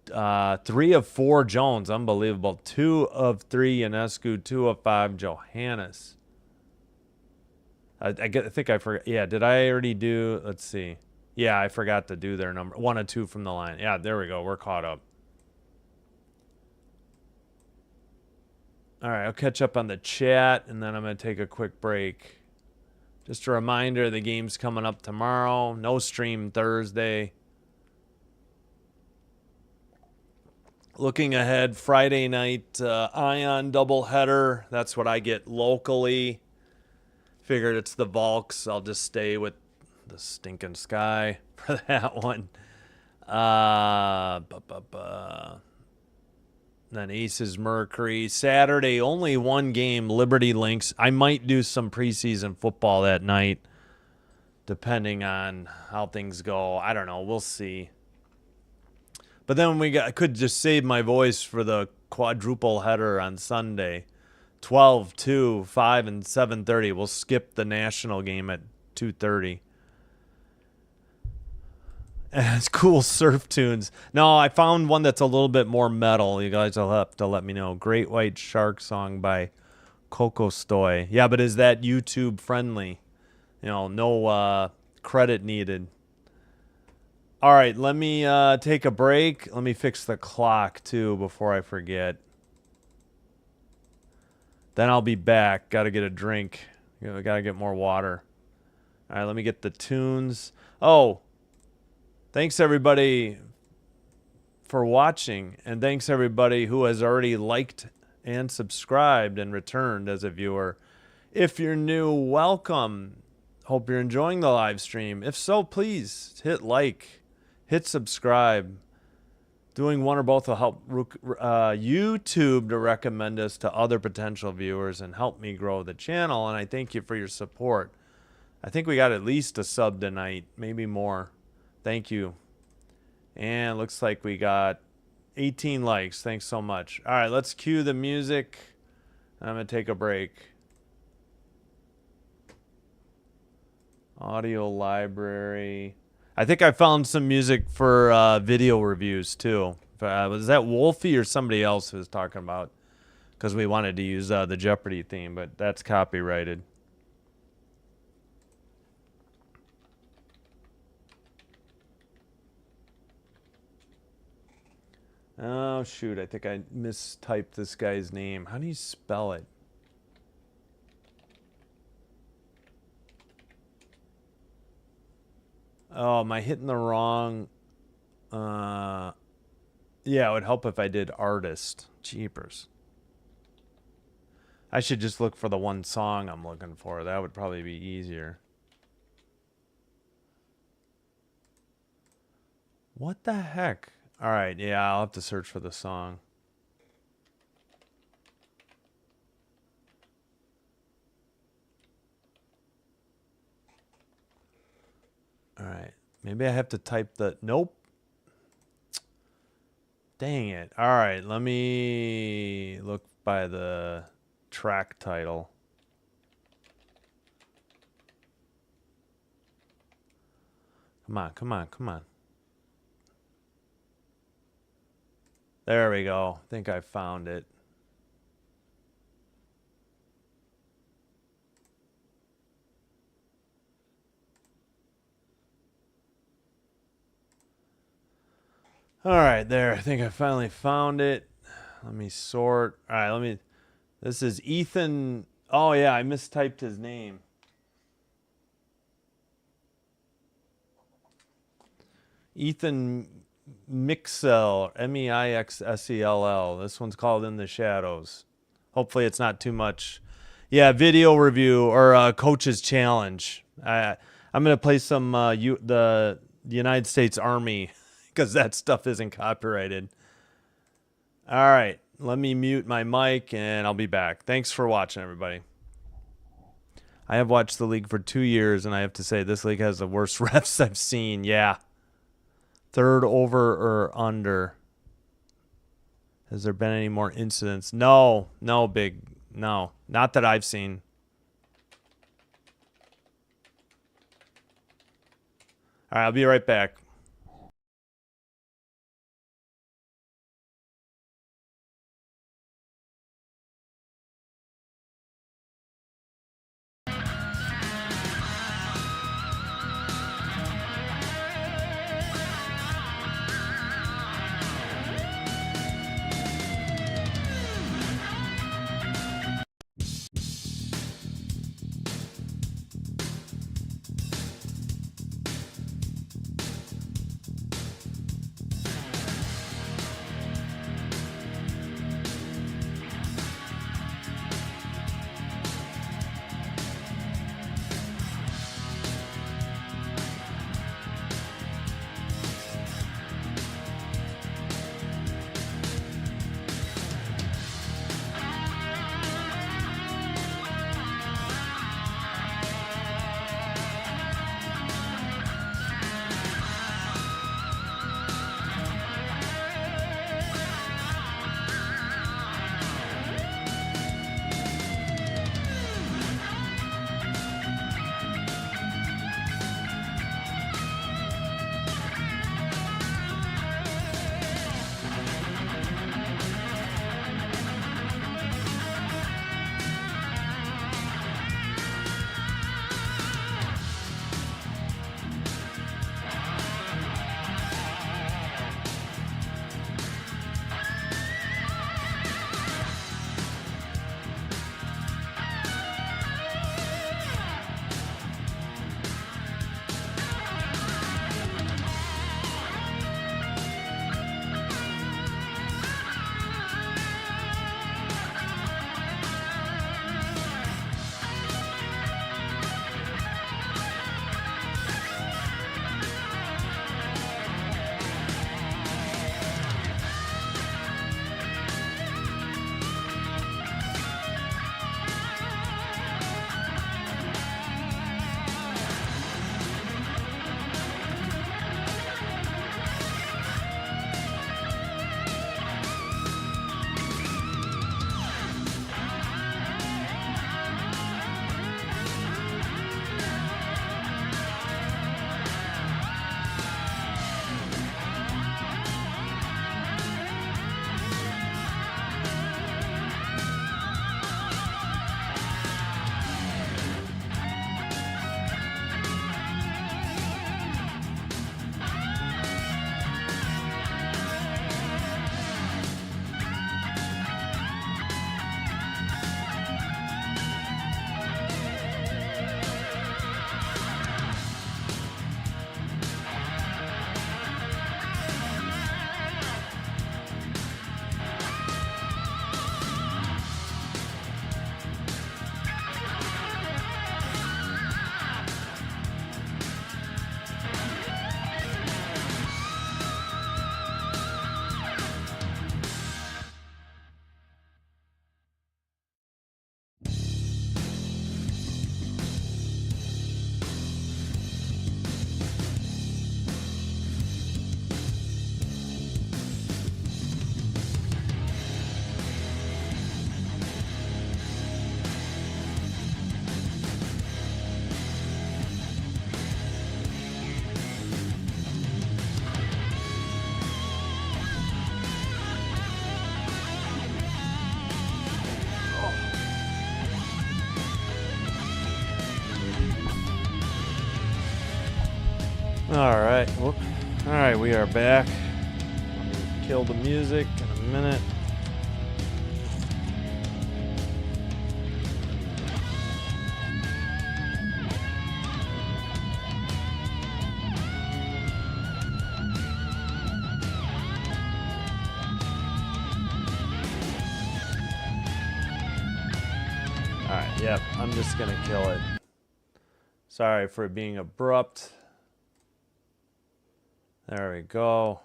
3 of 4, Jones. Unbelievable. 2 of 3, Ionescu. 2 of 5, Johannes. I think I forgot. Yeah, did I already do? Let's see. Yeah, I forgot to do their number. 1 of 2 from the line. Yeah, there we go. We're caught up. All right, I'll catch up on the chat, and then I'm going to take a quick break. Just a reminder, the game's coming up tomorrow. No stream Thursday. Looking ahead, Friday night, Ion doubleheader. That's what I get locally. Figured it's the Volks. I'll just stay with the stinking Sky for that one. Then Aces Mercury. Saturday, only one game, Liberty Lynx. I might do some preseason football that night, depending on how things go. I don't know. We'll see. But then I could just save my voice for the quadruple header on Sunday. 12, 2, 5, and 7:30. We'll skip the national game at 2:30. And it's cool surf tunes. No, I found one that's a little bit more metal. You guys will have to let me know. Great White Shark song by Coco Stoy. Yeah, but is that YouTube friendly? No credit needed. All right, let me take a break. Let me fix the clock, too, before I forget. Then I'll be back. Got to get a drink. Got to get more water. All right, let me get the tunes. Oh, thanks, everybody, for watching. And thanks, everybody who has already liked and subscribed and returned as a viewer. If you're new, welcome. Hope you're enjoying the live stream. If so, please hit like, hit subscribe. Doing one or both will help YouTube to recommend us to other potential viewers and help me grow the channel. And I thank you for your support. I think we got at least a sub tonight, maybe more. Thank you. And looks like we got 18 likes. Thanks so much. All right, let's cue the music. I'm going to take a break. Audio library. I think I found some music for video reviews too. Was that Wolfie or somebody else who was talking about? Because we wanted to use the Jeopardy theme, but that's copyrighted. Oh, shoot. I think I mistyped this guy's name. How do you spell it? Oh, am I hitting the wrong? Yeah, it would help if I did artist. Jeepers. I should just look for the one song I'm looking for. That would probably be easier. What the heck? All right, yeah, I'll have to search for the song. All right, maybe I have to type the... Nope. Dang it. All right, let me look by the track title. Come on, come on, come on. There we go. I think I found it. All right, there. I think I finally found it. Let me sort. All right, let me... This is Ethan... Oh, yeah, I mistyped his name. Ethan Mixell, Meixsell. This one's called In the Shadows. Hopefully it's not too much. Yeah, video review or coach's challenge. I'm going to play some the United States Army because that stuff isn't copyrighted. All right, let me mute my mic and I'll be back. Thanks for watching, everybody. I have watched the league for 2 years, and I have to say this league has the worst refs I've seen. Yeah. Third over or under. Has there been any more incidents? No, big. No, not that I've seen. All right, I'll be right back. All right. Whoop. All right, we are back. Let me kill the music in a minute. All right, yep, I'm just going to kill it. Sorry for being abrupt. There we go.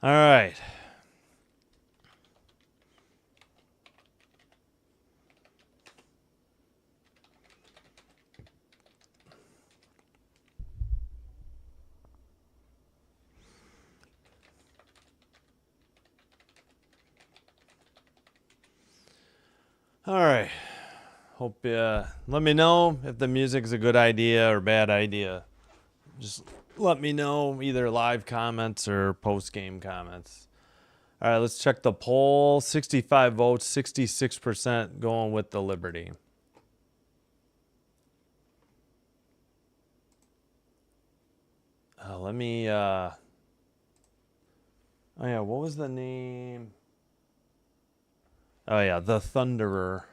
All right. All right. Hope let me know if the music's a good idea or bad idea. Just let me know, either live comments or post-game comments. All right, let's check the poll. 65 votes, 66% going with the Liberty. Let me, oh yeah, what was the name? Oh yeah, the Thunderer.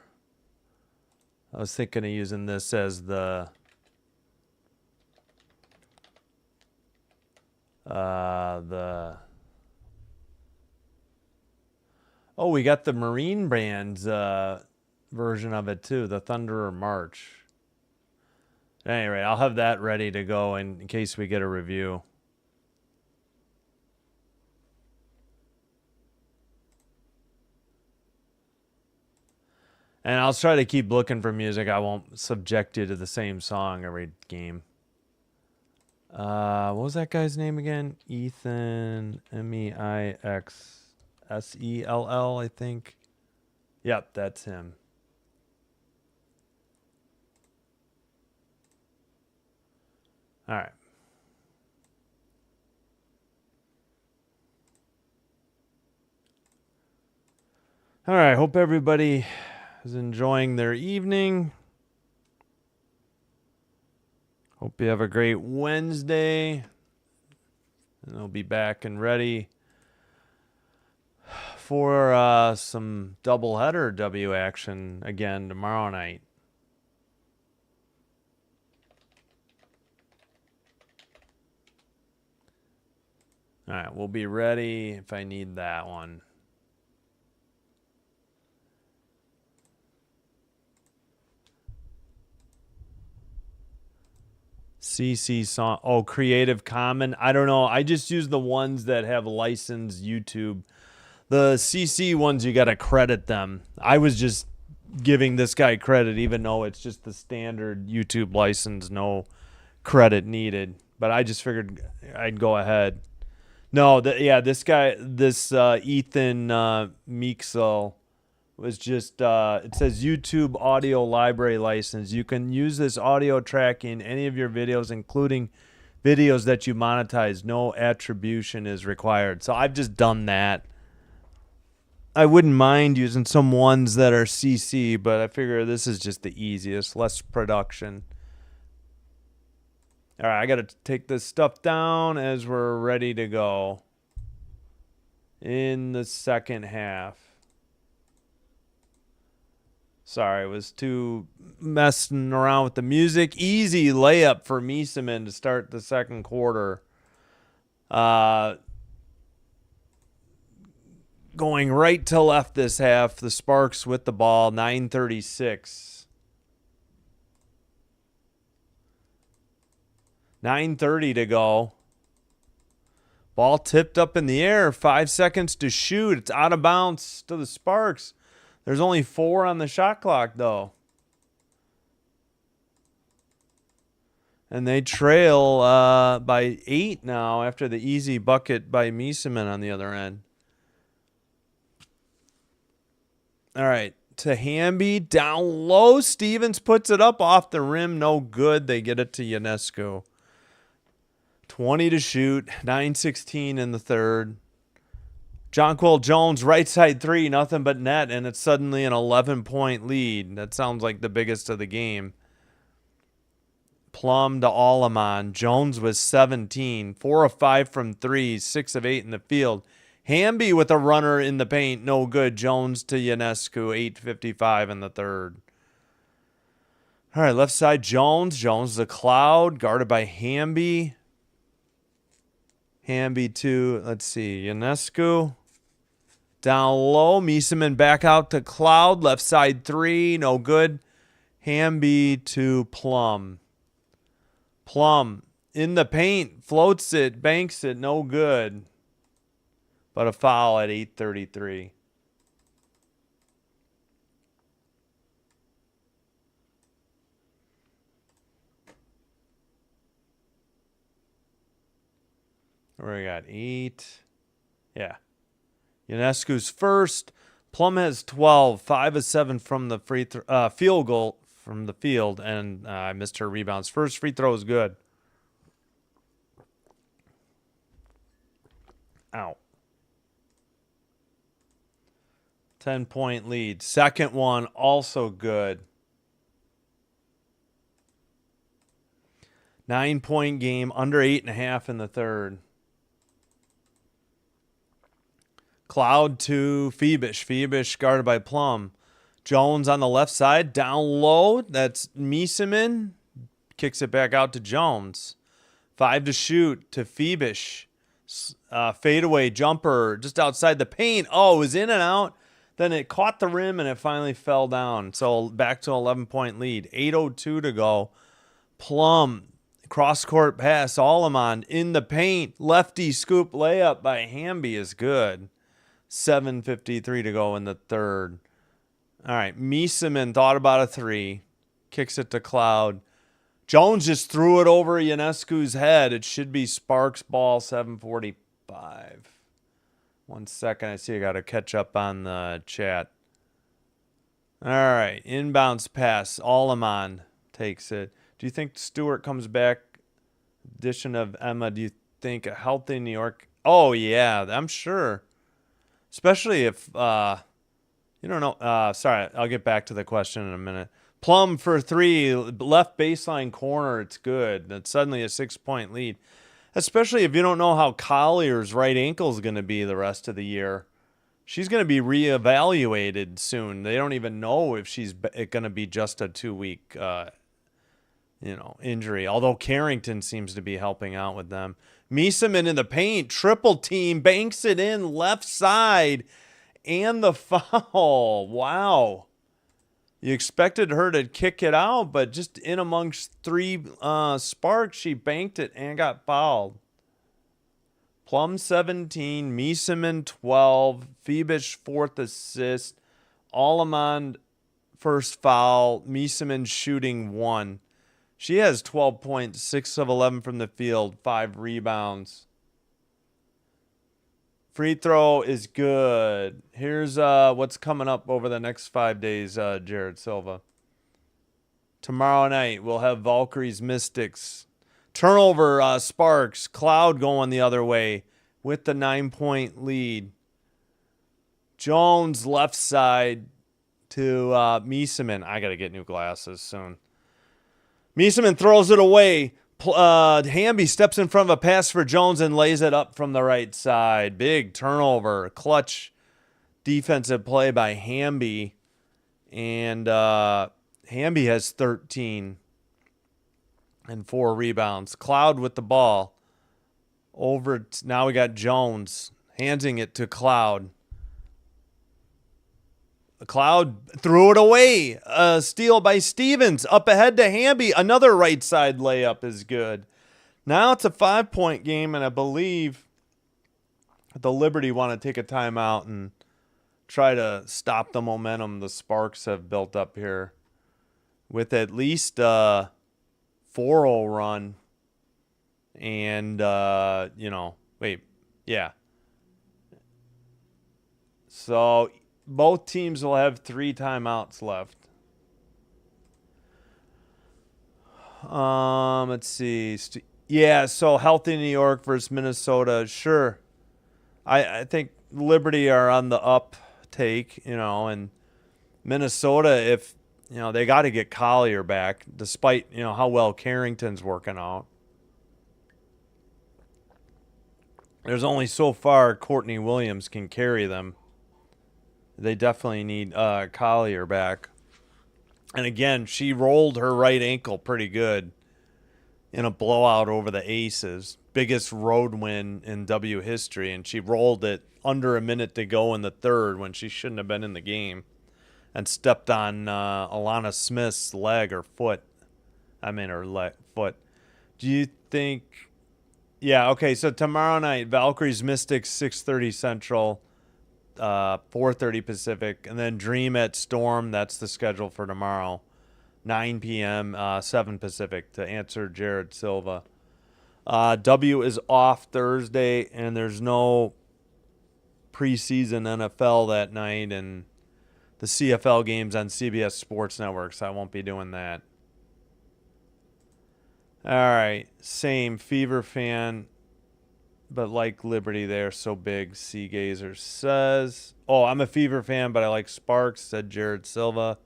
I was thinking of using this as the oh, we got the Marine Brands version of it too, the Thunderer March. Anyway, I'll have that ready to go in case we get a review. And I'll try to keep looking for music. I won't subject you to the same song every game. What was that guy's name again? Ethan, Meixsell, I think. Yep, that's him. All right. All right, hope everybody is enjoying their evening. Hope you have a great Wednesday. And I'll be back and ready for some doubleheader W action again tomorrow night. All right, we'll be ready if I need that one. CC song. Oh, Creative Commons. I don't know. I just use the ones that have licensed YouTube. The CC ones, you got to credit them. I was just giving this guy credit, even though it's just the standard YouTube license, no credit needed. But I just figured I'd go ahead. No, this guy, Ethan Meixsell was just, it says YouTube audio library license. You can use this audio track in any of your videos, including videos that you monetize. No attribution is required. So I've just done that. I wouldn't mind using some ones that are CC, but I figure this is just the easiest, less production. All right, I got to take this stuff down as we're ready to go in the second half. Sorry, I was too messing around with the music. Easy layup for Miesemann to start the second quarter. Going right to left this half. The Sparks with the ball, 9:36. 9:30 to go. Ball tipped up in the air. 5 seconds to shoot. It's out of bounds to the Sparks. There's only 4 on the shot clock, though. And they trail by 8 now after the easy bucket by Miesemann on the other end. All right, to Hamby, down low. Stevens puts it up off the rim. No good. They get it to Ionescu. 20 to shoot. 9:16 in the third. Jonquil Jones, right side three, nothing but net, and it's suddenly an 11-point lead. That sounds like the biggest of the game. Plum to Alleman. Jones was 17, 4 of 5 from three, 6 of 8 in the field. Hamby with a runner in the paint, no good. Jones to Ionescu, 8:55 in the third. All right, left side Jones. Jones the Cloud, guarded by Hamby. Hamby to, let's see, Ionescu. Down low, Miesemann back out to Cloud. Left side three, no good. Hamby to Plum. Plum in the paint, floats it, banks it, no good. But a foul at 8:33. Where we got 8. Yeah. Ionescu's first. Plum has 12, 5 of 7 from the field goal from the field, and I missed her rebounds. First free throw is good. Ow. 10-point lead. Second one, also good. 9-point game, under 8.5 in the third. Cloud to Phoebish. Phoebish guarded by Plum. Jones on the left side, down low. That's Miesemann. Kicks it back out to Jones. 5 to shoot to Phoebish. Fadeaway jumper just outside the paint. Oh, it was in and out. Then it caught the rim and it finally fell down. So back to 11-point lead. 8:02 to go. Plum, cross-court pass. Alleman in the paint. Lefty scoop layup by Hamby is good. 7:53 to go in the third. All right, Miesemann thought about a three. Kicks it to Cloud. Jones just threw it over Ionescu's head. It should be Sparks ball, 7:45. 1 second. I see I got to catch up on the chat. All right, inbounds pass. Alleman takes it. Do you think Stewart comes back? Addition of Emma, do you think a healthy New York? Oh, yeah, I'm sure. Especially if, you don't know. Sorry, I'll get back to the question in a minute. Plum for three, left baseline corner. It's good. That's suddenly a 6-point lead. Especially if you don't know how Collier's right ankle is going to be the rest of the year. She's going to be reevaluated soon. They don't even know if she's going to be just a 2-week, injury. Although Carrington seems to be helping out with them. Miesemann in the paint, triple team, banks it in left side, and the foul. Wow. You expected her to kick it out, but just in amongst 3 Sparks, she banked it and got fouled. Plum 17, Miesemann 12, Phoebish 4th assist, Alleman first foul, Miesemann shooting 1. She has 12 points, 6 of 11 from the field, 5 rebounds. Free throw is good. Here's what's coming up over the next 5 days, Jared Silva. Tomorrow night, we'll have Valkyrie's Mystics. Turnover, Sparks. Cloud going the other way with the 9-point lead. Jones left side to Miesemann. I got to get new glasses soon. Miesemann throws it away. Hamby steps in front of a pass for Jones and lays it up from the right side. Big turnover. Clutch defensive play by Hamby. And Hamby has 13 and 4 rebounds. Cloud with the ball. Now we got Jones handing it to Cloud. Cloud threw it away. Steal by Stevens. Up ahead to Hamby. Another right side layup is good. Now it's a 5-point game, and I believe the Liberty want to take a timeout and try to stop the momentum the Sparks have built up here with at least a 4-0 run. And, So both teams will have 3 timeouts left. Let's see. So healthy New York versus Minnesota. Sure. I think Liberty are on the uptake, and Minnesota, if they got to get Collier back, despite how well Carrington's working out. There's only so far Courtney Williams can carry them. They definitely need Collier back. And again, she rolled her right ankle pretty good in a blowout over the Aces. Biggest road win in W history, and she rolled it under a minute to go in the third when she shouldn't have been in the game and stepped on Alana Smith's leg or foot. Foot. Do you think... Yeah, okay, so tomorrow night, Valkyries Mystics, 6:30 Central, 4:30 Pacific, and then Dream at Storm. That's the schedule for tomorrow, 9 p.m., 7 Pacific, to answer Jared Silva. W is off Thursday, and there's no preseason NFL that night, and the CFL games on CBS Sports Network, so I won't be doing that. All right, same Fever fan, but like Liberty, they're so big. Seagazer says, "Oh, I'm a Fever fan, but I like Sparks," said Jared Silva.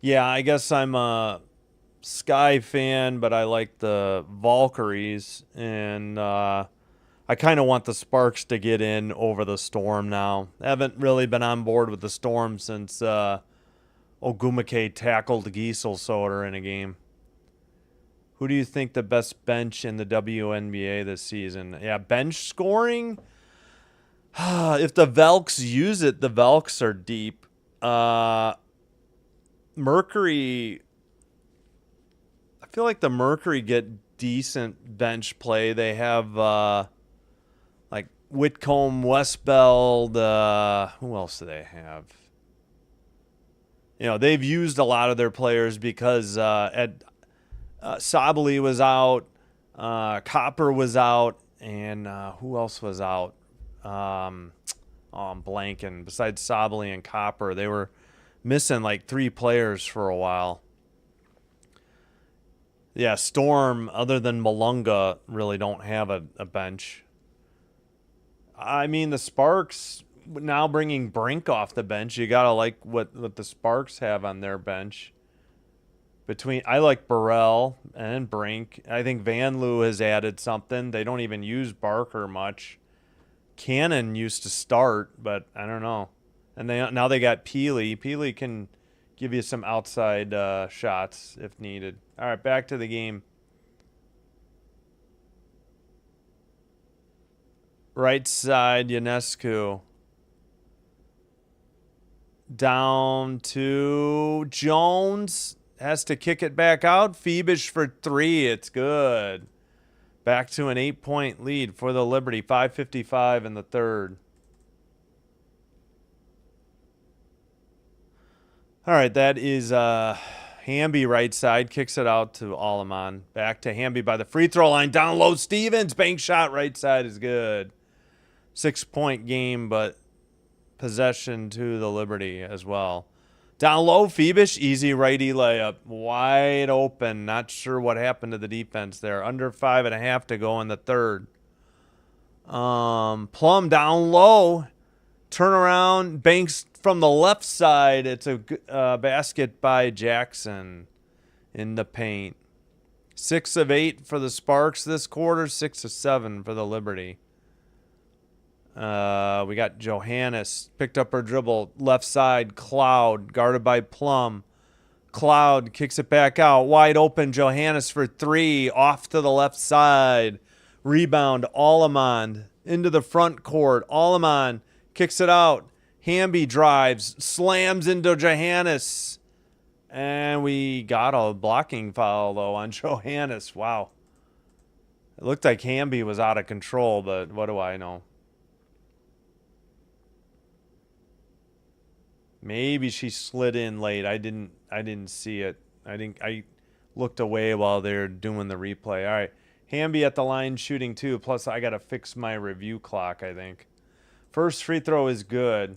Yeah, I guess I'm a Sky fan, but I like the Valkyries, and I kind of want the Sparks to get in over the Storm now. I haven't really been on board with the Storm since Ogumake tackled Gieselsoder in a game. Who do you think the best bench in the WNBA this season? Yeah, bench scoring? If the Velks use it, the Velks are deep. Mercury, I feel like the Mercury get decent bench play. They have like Whitcomb, Westbeld. Who else do they have? They've used a lot of their players because Sabali was out, Copper was out, and who else was out? I'm blanking. Besides Sabali and Copper, they were missing like 3 players for a while. Yeah, Storm, other than Malunga, really don't have a bench. I mean, the Sparks, now bringing Brink off the bench, you got to like what the Sparks have on their bench. I like Burrell and Brink. I think Van Loo has added something. They don't even use Barker much. Cannon used to start, but I don't know. And now they got Peely. Peely can give you some outside shots if needed. All right, back to the game. Right side, Ionescu. Down to Jones. Has to kick it back out. Phoebish for 3. It's good. Back to an 8-point lead for the Liberty. 5:55 in the third. All right, that is Hamby right side. Kicks it out to Alleman. Back to Hamby by the free throw line. Down low, Stevens. Bank shot right side is good. 6-point game, but possession to the Liberty as well. Down low, Phoebish, easy righty layup. Wide open. Not sure what happened to the defense there. Under 5.5 to go in the third. Plum down low. Turnaround. Banks from the left side. It's a basket by Jackson in the paint. 6 of 8 for the Sparks this quarter. 6 of 7 for the Liberty. We got Johannes, picked up her dribble, left side, Cloud, guarded by Plum. Cloud kicks it back out, wide open, Johannes for 3, off to the left side. Rebound, Alleman, into the front court. Alleman kicks it out. Hamby drives, slams into Johannes. And we got a blocking foul, though, on Johannes. Wow. It looked like Hamby was out of control, but what do I know? Maybe she slid in late. I didn't see it. I looked away while they're doing the replay. All right. Hamby at the line shooting 2. Plus I got to fix my review clock, I think. First free throw is good.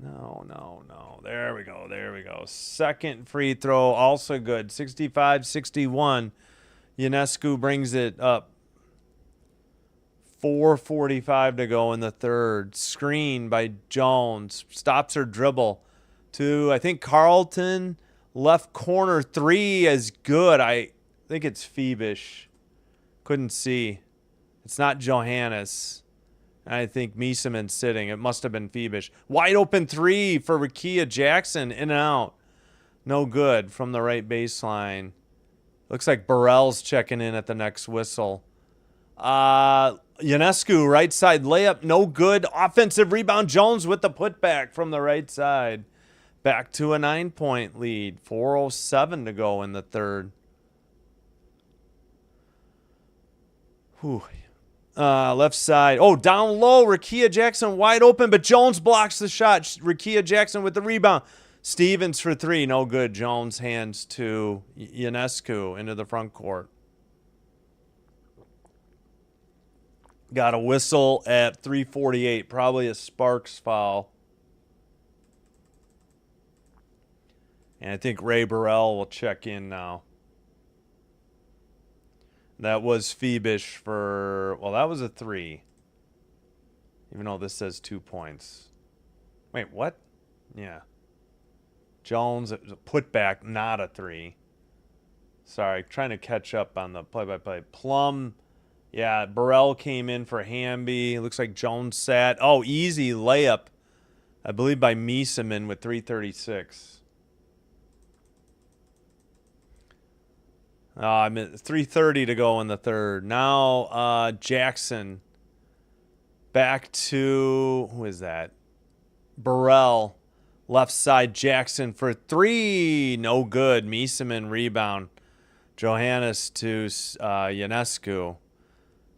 No, no. There we go. Second free throw, also good. 65-61. Ionescu brings it up. 4:45 to go in the third. Screen by Jones. Stops her dribble to, I think, Carlton. Left corner three is good. I think it's Phoebish. Couldn't see. It's not Johannes. I think Mieseman's sitting. It must have been Phoebish. Wide open three for Rickea Jackson. In and out. No good from the right baseline. Looks like Burrell's checking in at the next whistle. Ionescu, right side layup. No good. Offensive rebound. Jones with the putback from the right side. Back to a 9-point lead. 4:07 to go in the third. Whew. Left side. Oh, down low. Rickea Jackson wide open, but Jones blocks the shot. Rickea Jackson with the rebound. Stevens for three. No good. Jones hands to Ionescu into the front court. Got a whistle at 3:48. Probably a Sparks foul. And I think Ray Burrell will check in now. That was Phoebish for, well, that was a three. Even though this says 2 points. Wait, what? Yeah. Jones, it was a putback, not a three. Sorry, trying to catch up on the play-by-play. Plum, yeah, Burrell came in for Hamby. Looks like Jones sat. Oh, easy layup, I believe, by Mieseman with 3:36. I'm at 3:30 to go in the third. Now Jackson back to, who is that? Burrell. Left side, Jackson for three. No good. Mieseman rebound. Johannes to Ionescu.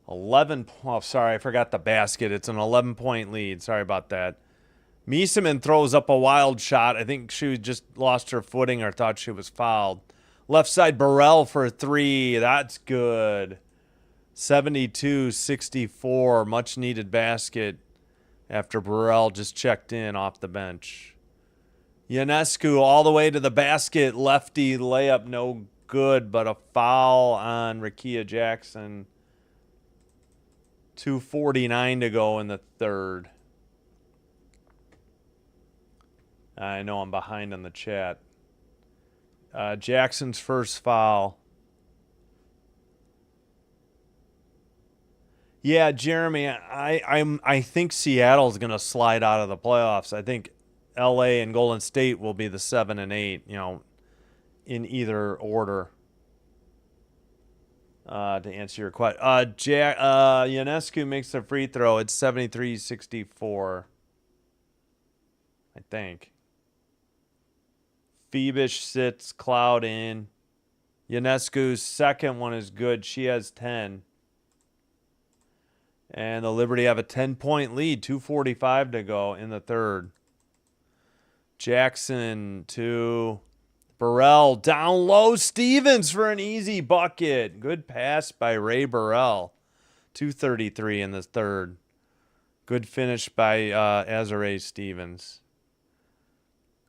11. Oh, sorry, I forgot the basket. It's an 11-point lead. Sorry about that. Mieseman throws up a wild shot. I think she just lost her footing or thought she was fouled. Left side, Burrell for three. That's good. 72-64. Much needed basket after Burrell just checked in off the bench. Ionescu all the way to the basket. Lefty layup, no good, but a foul on Rickea Jackson. 2:49 to go in the third. I know I'm behind on the chat. Jackson's first foul. Yeah, Jeremy, I think Seattle's going to slide out of the playoffs. I think LA and Golden State will be the 7 and 8, in either order. To answer your question. Ionescu makes a free throw. It's 73-64. I think. Phoebish sits, Cloud in. Ionescu's second one is good. She has 10. And the Liberty have a 10-point lead. 2:45 to go in the third. Jackson to Burrell. Down low. Stevens for an easy bucket. Good pass by Ray Burrell. 2:33 in the third. Good finish by Azare Stevens.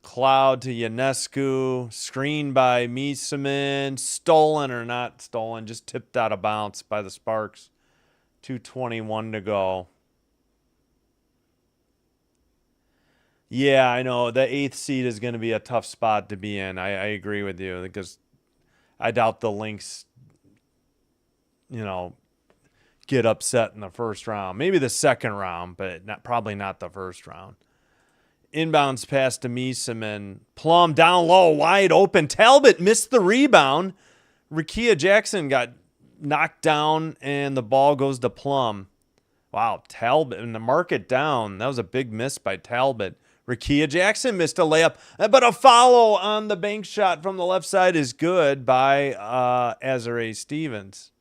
Cloud to Ionescu. Screen by Mieseman. Stolen or not stolen. Just tipped out of bounds by the Sparks. 2:21 to go. Yeah, I know. The 8th seed is going to be a tough spot to be in. I agree with you because I doubt the Lynx, get upset in the first round. Maybe the second round, but probably not the first round. Inbounds pass to Mieseman. Plum down low, wide open. Talbot missed the rebound. Rickea Jackson got knocked down, and the ball goes to Plum. Wow, Talbot, and to mark it down, that was a big miss by Talbot. Rickea Jackson missed a layup, but a follow on the bank shot from the left side is good by Azare Stevens.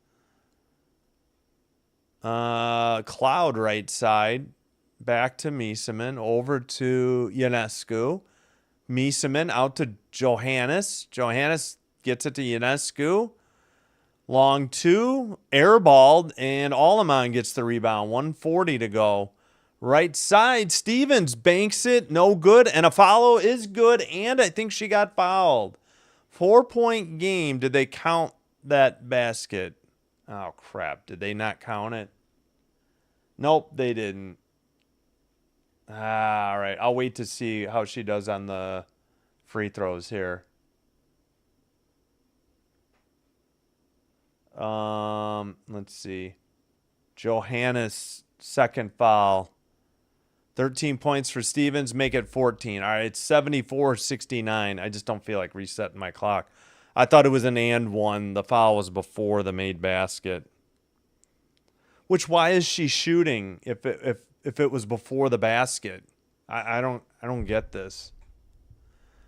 Cloud right side. Back to Mieseman, over to Ionescu. Mieseman out to Johannes. Johannes gets it to Ionescu. Long two, airballed, and Alleman gets the rebound. 1:40 to go. Right side, Stevens banks it, no good, and a follow is good, and I think she got fouled. 4-point game. Did they count that basket? Oh, crap. Did they not count it? Nope, they didn't. All right. I'll wait to see how she does on the free throws here. Let's see. Johannes, second foul. 13 points for Stevens, make it 14. All right, it's 74-69. I just don't feel like resetting my clock. I thought it was an and one. The foul was before the made basket. Which, why is she shooting if it was before the basket? I don't get this.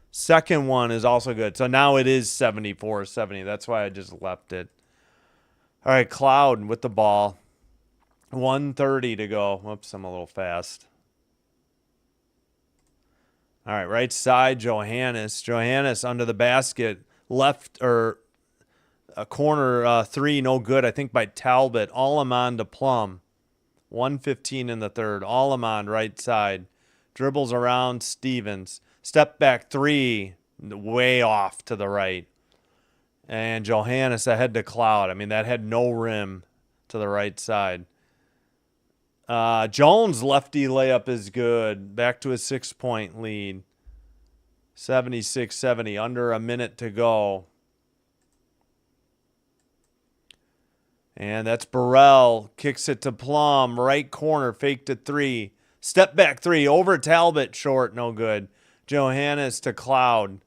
Second one is also good. So now it is 74-70. That's why I just left it. All right, Cloud with the ball. 1:30 to go. Whoops, I'm a little fast. All right, right side, Johannes. Johannes under the basket. Left, or a corner three, no good, I think, by Talbot. Allemande to Plum. 1:15 in the third. Allemande, right side. Dribbles around Stevens. Step back three, way off to the right. And Johannes ahead to Cloud. I mean, that had no rim to the right side. Jones' lefty layup is good. Back to a 6-point lead. 76-70. Under a minute to go. And that's Burrell. Kicks it to Plum. Right corner. Fake to three. Step back three. Over Talbot. Short. No good. Johannes to Cloud.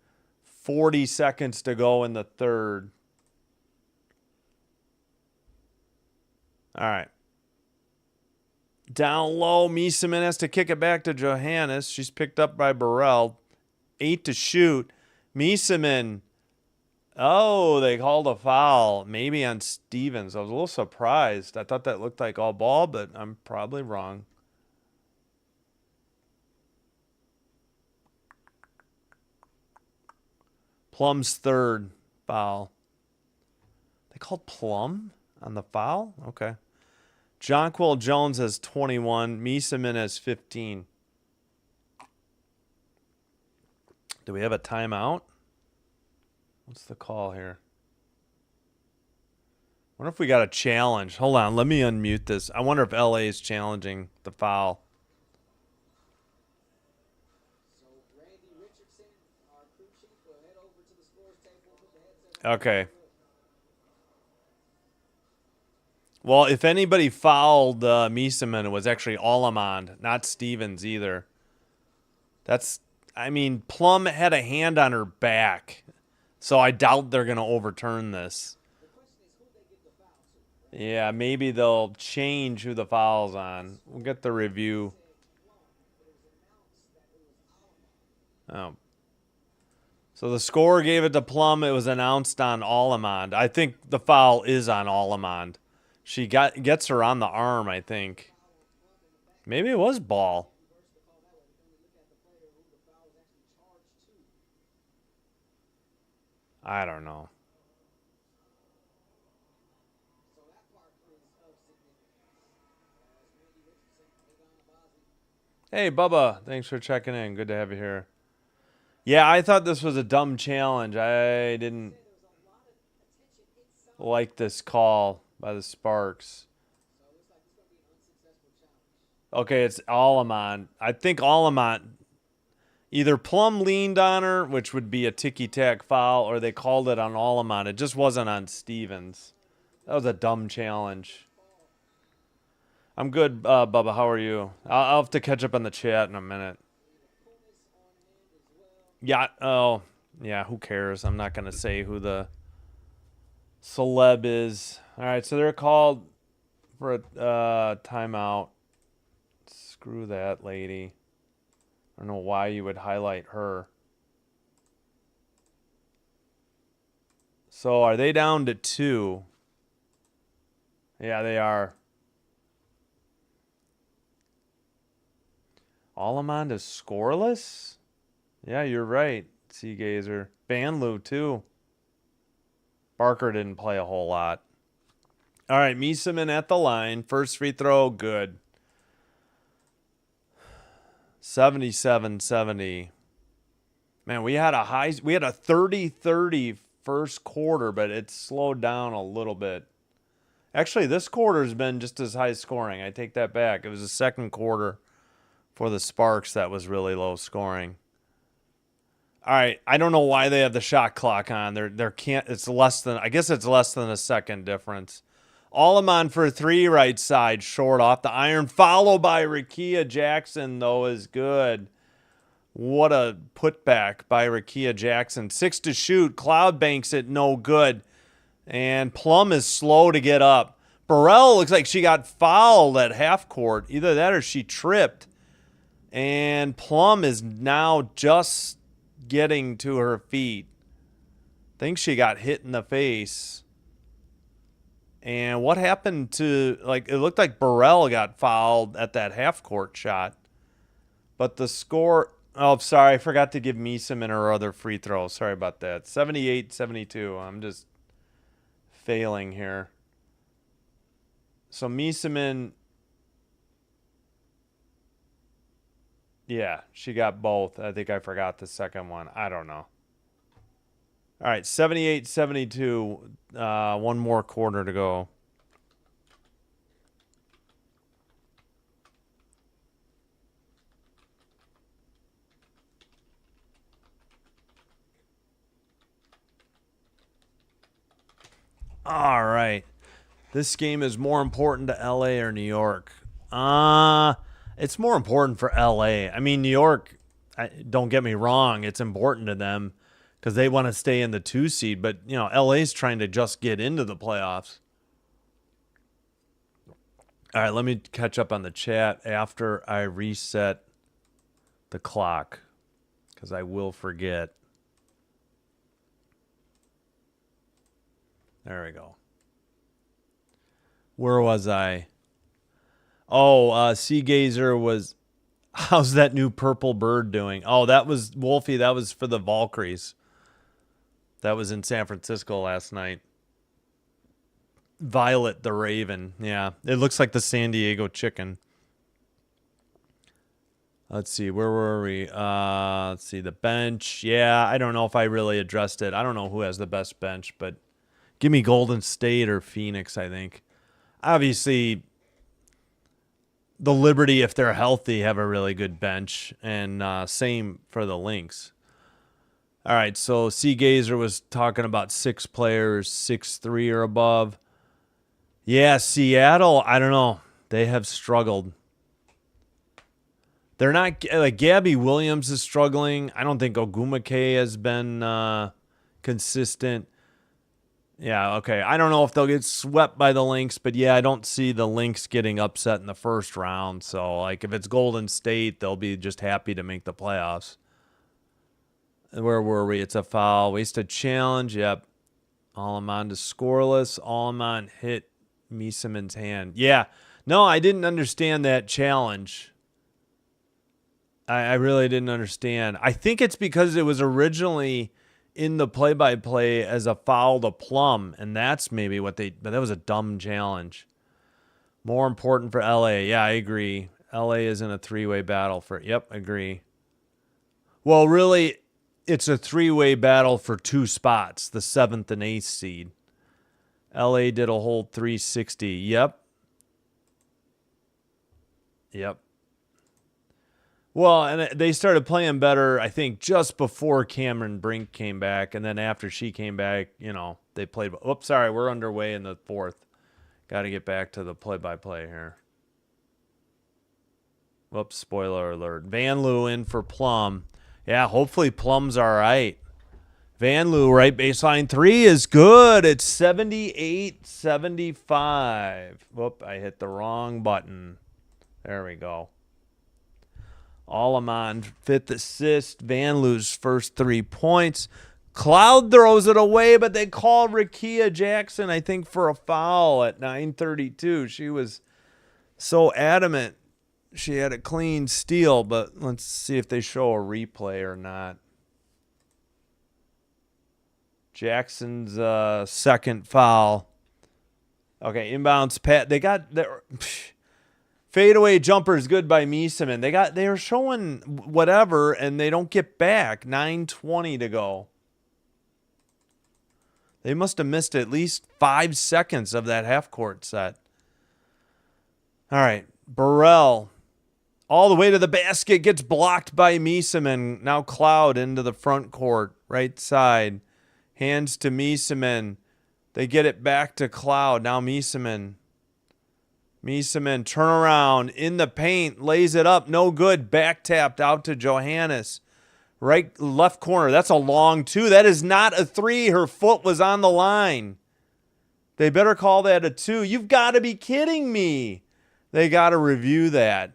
40 seconds to go in the third. All right. Down low, Mieseman has to kick it back to Johannes. She's picked up by Burrell. 8 to shoot. Mieseman. Oh, they called a foul. Maybe on Stevens. I was a little surprised. I thought that looked like all ball, but I'm probably wrong. Plum's third foul. They called Plum on the foul? Okay. Jonquil Jones has 21. Mieseman has 15. Do we have a timeout? What's the call here? I wonder if we got a challenge. Hold on, let me unmute this. I wonder if LA is challenging the foul. Okay. Well, if anybody fouled Mieseman, it was actually Allemande, not Stevens either. I mean, Plum had a hand on her back, so I doubt they're going to overturn this. Yeah, maybe they'll change who the foul's on. We'll get the review. Oh. So the scorer gave it to Plum. It was announced on Allemande. I think the foul is on Allemande. She gets her on the arm, I think. Maybe it was ball. I don't know. Hey, Bubba. Thanks for checking in. Good to have you here. Yeah, I thought this was a dumb challenge. I didn't like this call by the Sparks. Okay, it's Allemande. I think Allemande, either Plum leaned on her, which would be a ticky-tack foul, or they called it on Allemande. It just wasn't on Stevens. That was a dumb challenge. I'm good, Bubba. How are you? I'll have to catch up on the chat in a minute. Yeah. Oh, yeah. Who cares? I'm not going to say who the celeb is. All right. So they're called for a timeout. Screw that lady. I don't know why you would highlight her. So are they down to 2? Yeah, they are. Allemande is scoreless? Yeah, you're right, Seagazer. Banlu, too. Barker didn't play a whole lot. All right, Mieseman at the line. First free throw, good. 77-70. Man, we had a 30-30 first quarter, but it slowed down a little bit. Actually, this quarter's been just as high scoring. I take that back. It was the second quarter for the Sparks that was really low scoring. All right, I don't know why they have the shot clock on. It's less than a second difference. Alleman for three, right side, short off the iron, followed by Rakia Jackson, though, is good. What a putback by Rakia Jackson. 6 to shoot. Cloud banks it, no good. And Plum is slow to get up. Burrell looks like she got fouled at half court. Either that or she tripped. And Plum is now just getting to her feet. Think she got hit in the face. And what happened to, it looked like Burrell got fouled at that half court shot. But the score, sorry, I forgot to give Meeseman her other free throw. Sorry about that. 78-72. I'm just failing here. So Meeseman, yeah, she got both. I think I forgot the second one. I don't know. All right, 78-72. One more quarter to go. All right. This game is more important to LA or New York? It's more important for LA. I mean, New York, don't get me wrong, it's important to them because they want to stay in the 2 seed, but LA's trying to just get into the playoffs. All right, let me catch up on the chat after I reset the clock because I will forget. There we go. Where was I? Oh, Sea Gazer was... How's that new purple bird doing? Oh, that was Wolfie. That was for the Valkyries. That was in San Francisco last night. Violet the Raven. Yeah, it looks like the San Diego chicken. Let's see. Where were we? Let's see. The bench. Yeah, I don't know if I really addressed it. I don't know who has the best bench, but give me Golden State or Phoenix, I think. Obviously, the Liberty, if they're healthy, have a really good bench, and same for the Lynx. All right, so Sea Gazer was talking about 6 players, 6'3" or above. Yeah, Seattle, I don't know. They have struggled. They're not, Gabby Williams is struggling. I don't think Ogumake has been consistent. Yeah, okay. I don't know if they'll get swept by the Lynx, but yeah, I don't see the Lynx getting upset in the first round. So, if it's Golden State, they'll be just happy to make the playoffs. Where were we? It's a foul. Wasted challenge. Yep. Alleman to scoreless. Alleman hit Meeseman's hand. Yeah. No, I didn't understand that challenge. I really didn't understand. I think it's because it was originally in the play-by-play as a foul to Plum, and that's maybe what but that was a dumb challenge. More important for LA. Yeah, I agree. LA is in a 3-way battle yep, agree. Well, really, it's a 3-way battle for 2 spots, the 7th and 8th seed. LA did a whole 360. Yep. Yep. Well, and they started playing better, I think, just before Cameron Brink came back. And then after she came back, they played. Oops, sorry, we're underway in the 4th. Got to get back to the play-by-play here. Whoops, spoiler alert. Van Loo in for Plum. Yeah, hopefully Plum's all right. Van Loo, right baseline 3 is good. It's 78-75. Whoop, I hit the wrong button. There we go. Alleman, 5th assist. Van Loo's first 3 points. Cloud throws it away, but they called Rakia Jackson, I think, for a foul at 9:32. She was so adamant she had a clean steal, but let's see if they show a replay or not. Jackson's second foul. Okay, inbounds. Pat. They got their Fadeaway jumper is good by Miesemann. They are showing whatever, and they don't get back. 9:20 to go. They must have missed at least 5 seconds of that half-court set. All right, Burrell. All the way to the basket, gets blocked by Miesemann. Now Cloud into the front court, right side. Hands to Miesemann. They get it back to Cloud. Now Miesemann. Miesemann, turn around in the paint, lays it up, no good. Back tapped out to Johannes. Right, left corner. That's a long two. That is not a three. Her foot was on the line. They better call that a two. You've got to be kidding me. They got to review that.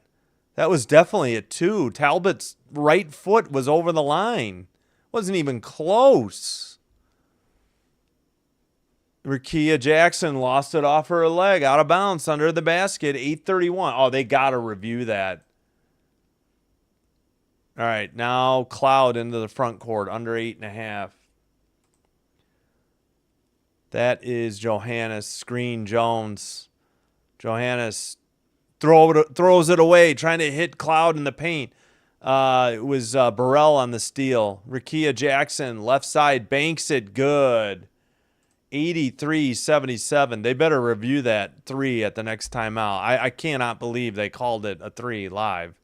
That was definitely a two. Talbot's right foot was over the line. Wasn't even close. Rickea Jackson lost it off her leg, out of bounds, under the basket, 8:31. Oh, they got to review that. All right, now Cloud into the front court, under 8.5. That is Johannes. Screen Jones. Johannes throws it away, trying to hit Cloud in the paint. It was Burrell on the steal. Rickea Jackson, left side, banks it, good. 83-77. They better review that three at the next timeout. I cannot believe they called it a three live.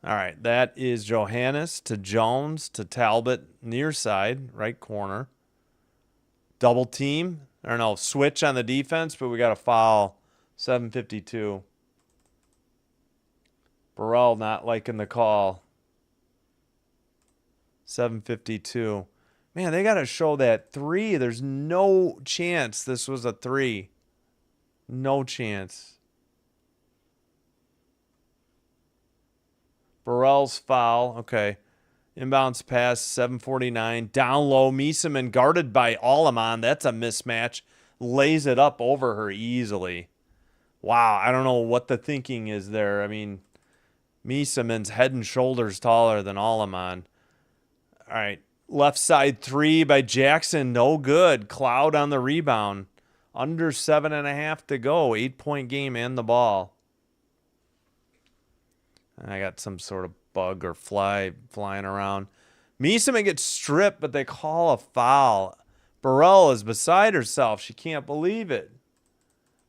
All right, that is Johannes to Jones to Talbot, near side, right corner. Double team. I don't know, switch on the defense, but we got a foul. 7:52. Burrell not liking the call. 7:52. Man, they got to show that three. There's no chance this was a three. No chance. Burrell's foul. Okay. Inbounds pass, 7:49. Down low, Miesemann guarded by Alleman. That's a mismatch. Lays it up over her easily. Wow, I don't know what the thinking is there. I mean, Miesemann's head and shoulders taller than Alleman. All right. Left side three by Jackson. No good. Cloud on the rebound. Under 7.5 to go. 8-point game and the ball. I got some sort of bug or fly flying around. Miesemann gets stripped, but they call a foul. Burrell is beside herself. She can't believe it.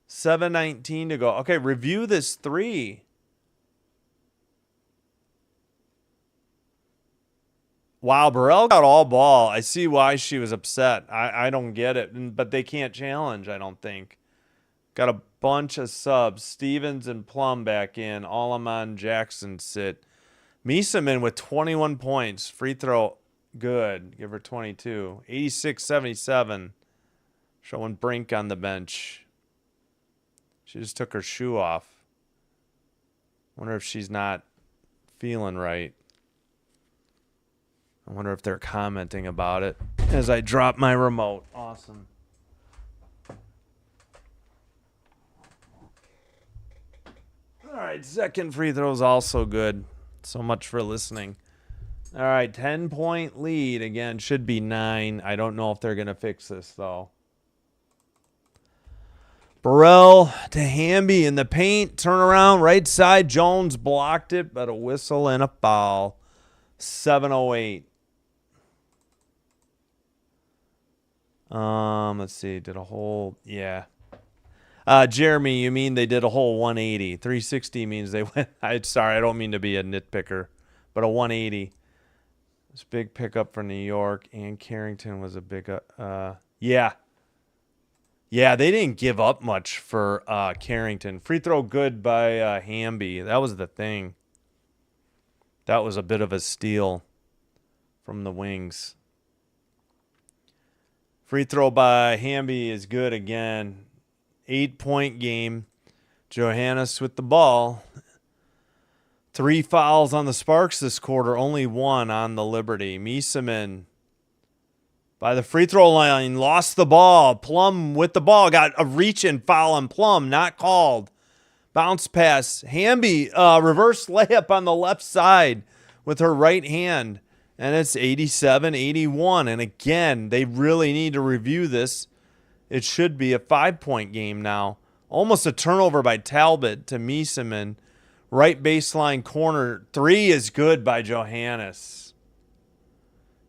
7:19 to go. Okay, review this three. Wow, Burrell got all ball. I see why she was upset. I don't get it. But they can't challenge, I don't think. Got a bunch of subs. Stevens and Plum back in. Alleman, Jackson sit. Miesemann with 21 points. Free throw, good. Give her 22. 86-77. Showing Brink on the bench. She just took her shoe off. Wonder if she's not feeling right. I wonder if they're commenting about it as I drop my remote. Awesome. All right, second free throw is also good. So much for listening. All right, 10-point lead. Again, should be 9. I don't know if they're going to fix this, though. Burrell to Hamby in the paint. Turn around, right side. Jones blocked it, but a whistle and a foul. 7:08. Let's see. Did a whole, yeah. Jeremy, you mean they did a whole 180. 360 means they went. Sorry, I don't mean to be a nitpicker, but a 180. This big pickup for New York, and Carrington was a big, yeah. Yeah, they didn't give up much for Carrington. Free throw good by Hamby. That was the thing. That was a bit of a steal from the wings. Free throw by Hamby is good again. 8-point game. Johannes with the ball. 3 fouls on the Sparks this quarter. Only 1 on the Liberty. Miesemann by the free throw line. Lost the ball. Plum with the ball. Got a reach and foul on Plum. Not called. Bounce pass. Hamby, reverse layup on the left side with her right hand. And it's 87-81. And again, they really need to review this. It should be a 5-point game now. Almost a turnover by Talbot to Miesemann. Right baseline corner. 3 is good by Johannes.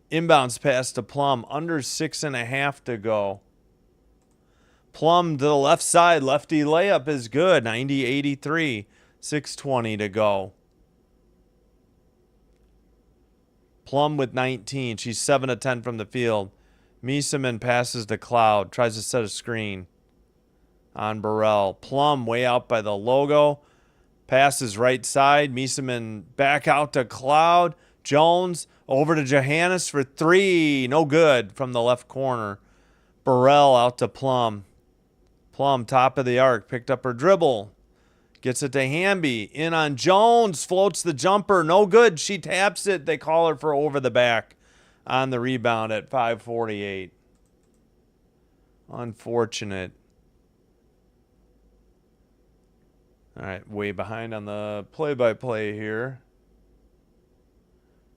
Inbounds pass to Plum. Under 6.5 to go. Plum to the left side. Lefty layup is good. 90-83. 6:20 to go. Plum with 19. She's 7 of 10 from the field. Miesemann passes to Cloud. Tries to set a screen on Burrell. Plum way out by the logo. Passes right side. Miesemann back out to Cloud. Jones over to Johannes for 3. No good from the left corner. Burrell out to Plum. Plum top of the arc. Picked up her dribble. Gets it to Hamby. In on Jones. Floats the jumper. No good. She taps it. They call her for over the back on the rebound at 5:48. Unfortunate. All right, way behind on the play-by-play here.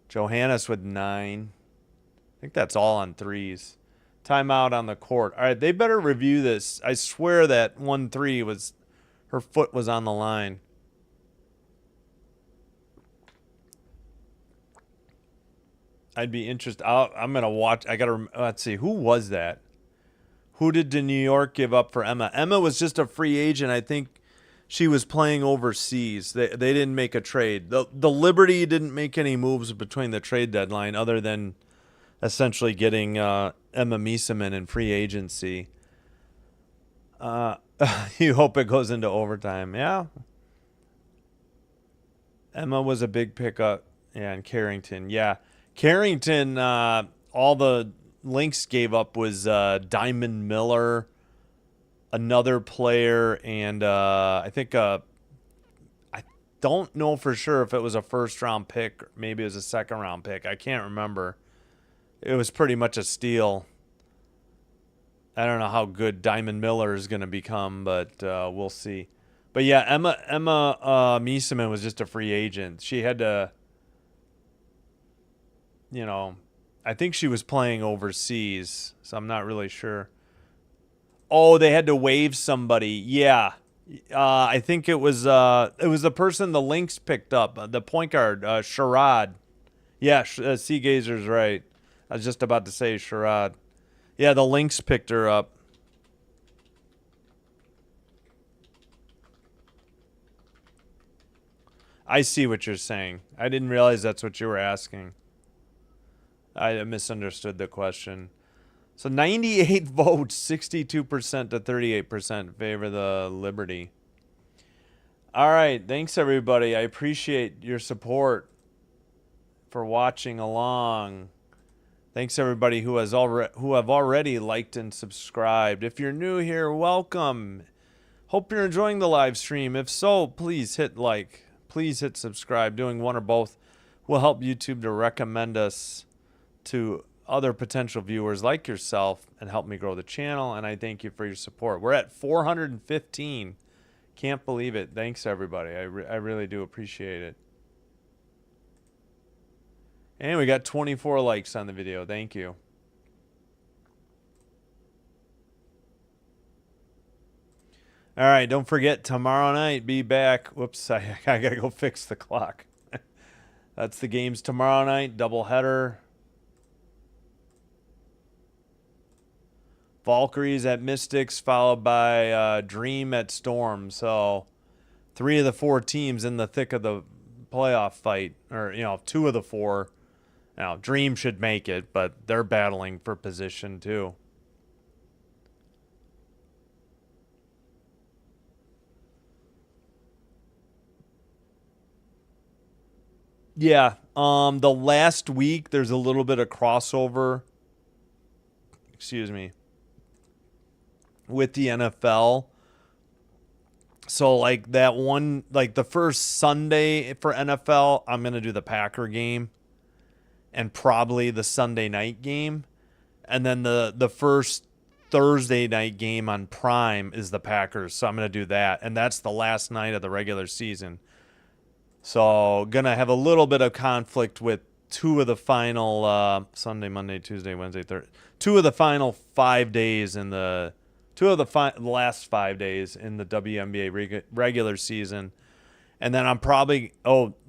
Johannes with 9. I think that's all on threes. Timeout on the court. All right, they better review this. I swear that 1-3 was, her foot was on the line. I'd be interested. I'm going to watch. I got to, let's see. Who was that? Who did New York give up for Emma? Emma was just a free agent. I think she was playing overseas. They didn't make a trade. The Liberty didn't make any moves between the trade deadline other than essentially getting Emma Miesemann in free agency. You hope it goes into overtime. Yeah. Emma was a big pickup. Yeah, and Carrington. Yeah. Carrington, all the Lynx gave up was Diamond Miller, another player, and I think I don't know for sure if it was a first-round pick, or maybe it was a second-round pick. I can't remember. It was pretty much a steal. I don't know how good Diamond Miller is going to become, but we'll see. But yeah, Emma Miesemann was just a free agent. She had to, you know, I think she was playing overseas, so I'm not really sure. Oh, they had to waive somebody. Yeah. I think it was the person the Lynx picked up, the point guard, Sherrod. Yeah, Seagazer's right. I was just about to say Sherrod. Yeah, the Lynx picked her up. I see what you're saying. I didn't realize that's what you were asking. I misunderstood the question. So 98 votes, 62% to 38% favor the Liberty. All right, thanks everybody. I appreciate your support for watching along. Thanks everybody who have already liked and subscribed. If you're new here, welcome. Hope you're enjoying the live stream. If so, please hit like. Please hit subscribe. Doing one or both will help YouTube to recommend us to other potential viewers like yourself and help me grow the channel. And I thank you for your support. We're at 415. Can't believe it. Thanks, everybody. I really do appreciate it. And we got 24 likes on the video. Thank you. All right, don't forget, tomorrow night, be back. Whoops, I got to go fix the clock. That's the games tomorrow night, doubleheader. Valkyries at Mystics, followed by Dream at Storm. So 3 of the 4 teams in the thick of the playoff fight. Or, 2 of the 4. Now, Dream should make it, but they're battling for position too. Yeah, the last week there's a little bit of crossover, excuse me, with the NFL. So like that one, like the first Sunday for NFL, I'm going to do the Packer game and probably the Sunday night game. And then the first Thursday night game on Prime is the Packers. So I'm going to do that. And that's the last night of the regular season. So going to have a little bit of conflict with 2 of the final Sunday, Monday, Tuesday, Wednesday, Thursday. 2 of the final 5 days in the Two of the last 5 days in the WNBA regular season. And then I'm probably,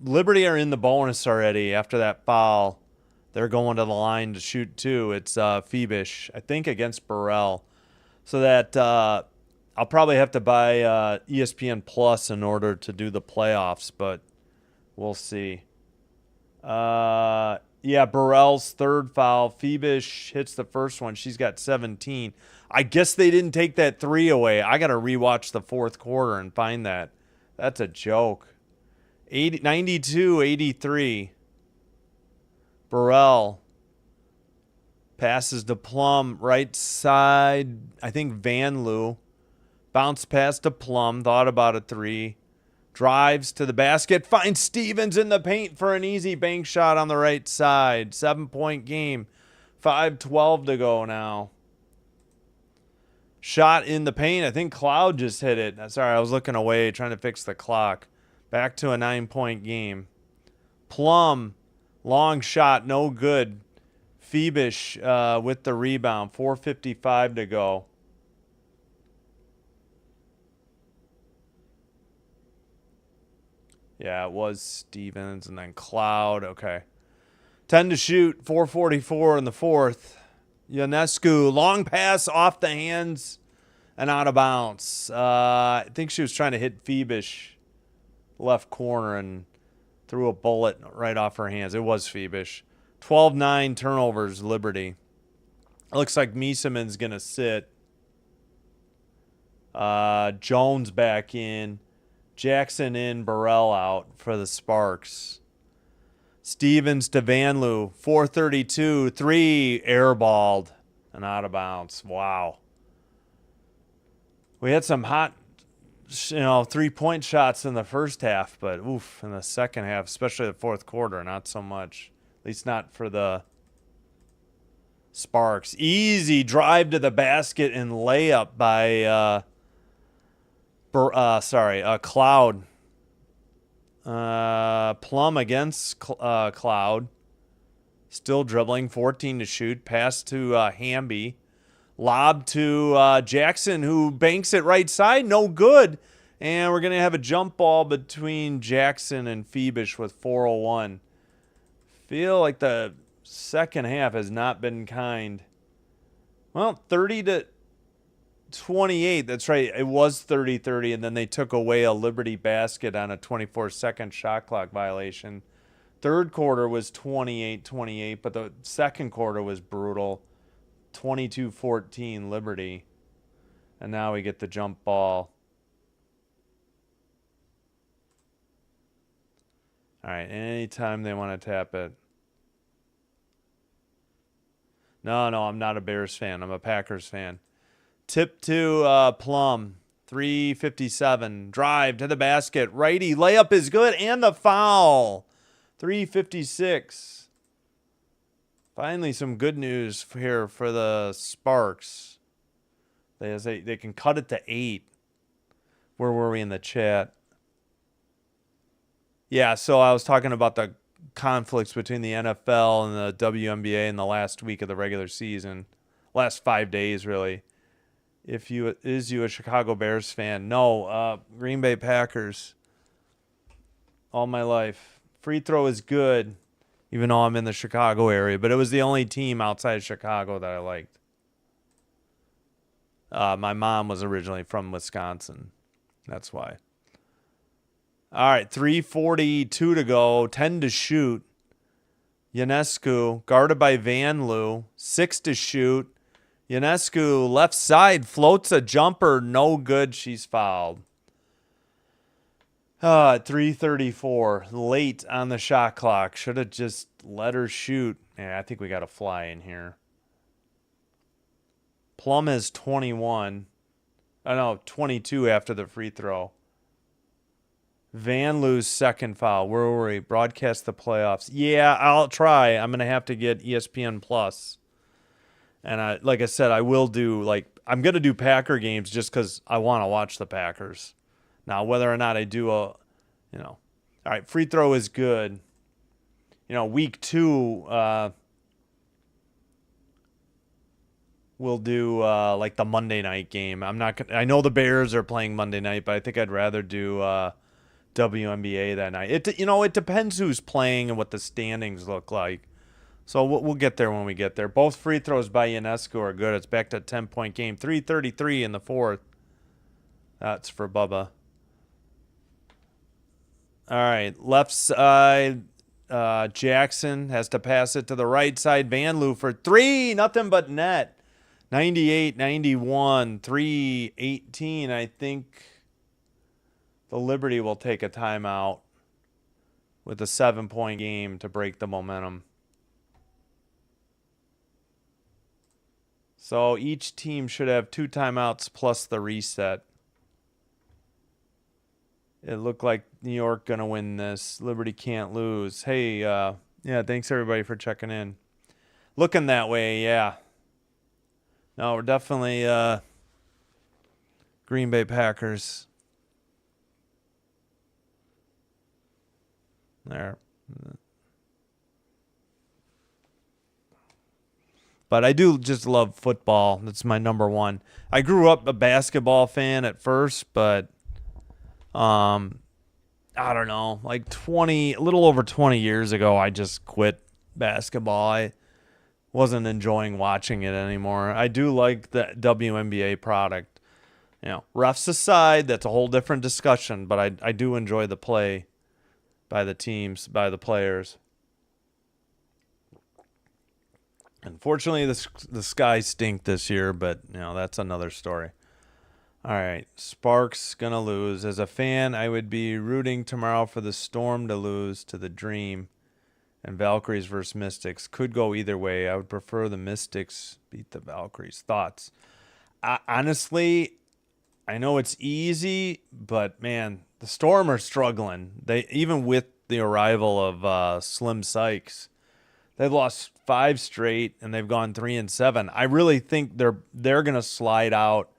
Liberty are in the bonus already after that foul. They're going to the line to shoot two. It's Phoebish, I think, against Burrell. So that I'll probably have to buy ESPN Plus in order to do the playoffs, but we'll see. Yeah, Burrell's third foul. Phoebish hits the first one. She's got 17. I guess they didn't take that three away. I got to rewatch the fourth quarter and find that. That's a joke. 92-83. Burrell passes to Plum, right side. I think Van Loo. Bounce pass to Plum. Thought about a three. Drives to the basket. Finds Stevens in the paint for an easy bank shot on the right side. 7-point game. 5:12 to go now. Shot in the paint. I think Cloud just hit it. Sorry, I was looking away trying to fix the clock. Back to a 9-point game. Plum, long shot, no good. Phoebish with the rebound. 4:55 to go. Yeah, it was Stevens and then Cloud. Okay. 10 to shoot. 4:44 in the fourth. Ionescu, long pass off the hands and out of bounds. I think she was trying to hit Phoebish left corner and threw a bullet right off her hands. It was Phoebish. 12-9 turnovers, Liberty. It looks like Mieseman's going to sit. Jones back in. Jackson in, Burrell out for the Sparks. Stevens to Van Loo. 4:32. Three airballed and out of bounds. Wow. We had some hot, 3-point shots in the first half, but oof, in the second half, especially the fourth quarter, not so much. At least not for the Sparks. Easy drive to the basket and layup by Cloud. Plum against Cloud. Still dribbling. 14 to shoot. Pass to Hamby. Lob to Jackson, who banks it right side. No good. And we're going to have a jump ball between Jackson and Phoebish with 4:01. Feel like the second half has not been kind. Well, 30-28. That's right. It was 30-30, and then they took away a Liberty basket on a 24-second shot clock violation. Third quarter was 28-28, but the second quarter was brutal. 22-14 Liberty. And now we get the jump ball. All right, anytime they want to tap it. No, I'm not a Bears fan. I'm a Packers fan. Tip to Plum. 3:57. Drive to the basket. Righty. Layup is good. And the foul. 3:56. Finally, some good news here for the Sparks. They can cut it to 8. Where were we in the chat? Yeah, so I was talking about the conflicts between the NFL and the WNBA in the last week of the regular season. Last 5 days, really. Is you a Chicago Bears fan? No, Green Bay Packers. All my life. Free throw is good, even though I'm in the Chicago area. But it was the only team outside of Chicago that I liked. My mom was originally from Wisconsin. That's why. All right, 3:42 to go. 10 to shoot. Ionescu, guarded by Van Loo. 6 to shoot. Ionescu, left side, floats a jumper. No good. She's fouled. 3:34. Late on the shot clock. Should have just let her shoot. Yeah, I think we got a fly in here. Plum is 21. 22 after the free throw. Van Loo's second foul. Where were we? Broadcast the playoffs. Yeah, I'll try. I'm going to have to get ESPN Plus. And like I said, I will do, I'm going to do Packer games just because I want to watch the Packers. Now, whether or not I do all right, free throw is good. Week 2, we'll do like the Monday night game. I'm not gonna, I know the Bears are playing Monday night, but I think I'd rather do WNBA that night. It depends who's playing and what the standings look like. So we'll get there when we get there. Both free throws by Ionescu are good. It's back to a 10-point game. 3:33 in the fourth. That's for Bubba. All right, left side. Jackson has to pass it to the right side. Van Loo for three. Nothing but net. 98-91. 3:18. I think the Liberty will take a timeout with a 7-point game to break the momentum. So each team should have 2 timeouts plus the reset. It looked like New York going to win this. Liberty can't lose. Hey, yeah, thanks everybody for checking in. Looking that way, yeah. No, we're definitely Green Bay Packers. There. But I do just love football. That's my number one. I grew up a basketball fan at first, but I don't know, like a little over 20 years ago, I just quit basketball. I wasn't enjoying watching it anymore. I do like the WNBA product. Refs aside, that's a whole different discussion, but I do enjoy the play by the teams, by the players. Unfortunately, the Skies stink this year, but that's another story. All right, Sparks gonna lose. As a fan, I would be rooting tomorrow for the Storm to lose to the Dream, and Valkyries versus Mystics could go either way. I would prefer the Mystics beat the Valkyries. Thoughts? Honestly, I know it's easy, but man, the Storm are struggling. They even with the arrival of Slim Sykes. They've lost 5 straight, and they've gone 3-7. I really think they're going to slide out,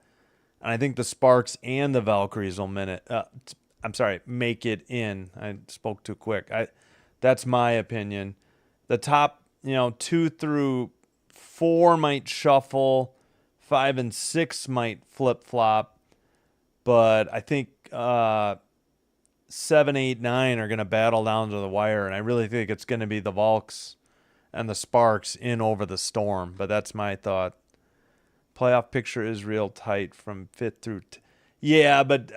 and I think the Sparks and the Valkyries will make it in. I spoke too quick. That's my opinion. The top, 2 through 4 might shuffle, 5 and 6 might flip flop, but I think 7, 8, 9 are going to battle down to the wire, and I really think it's going to be the Valks and the Sparks in over the Storm, but that's my thought. Playoff picture is real tight from 5th through... Yeah, but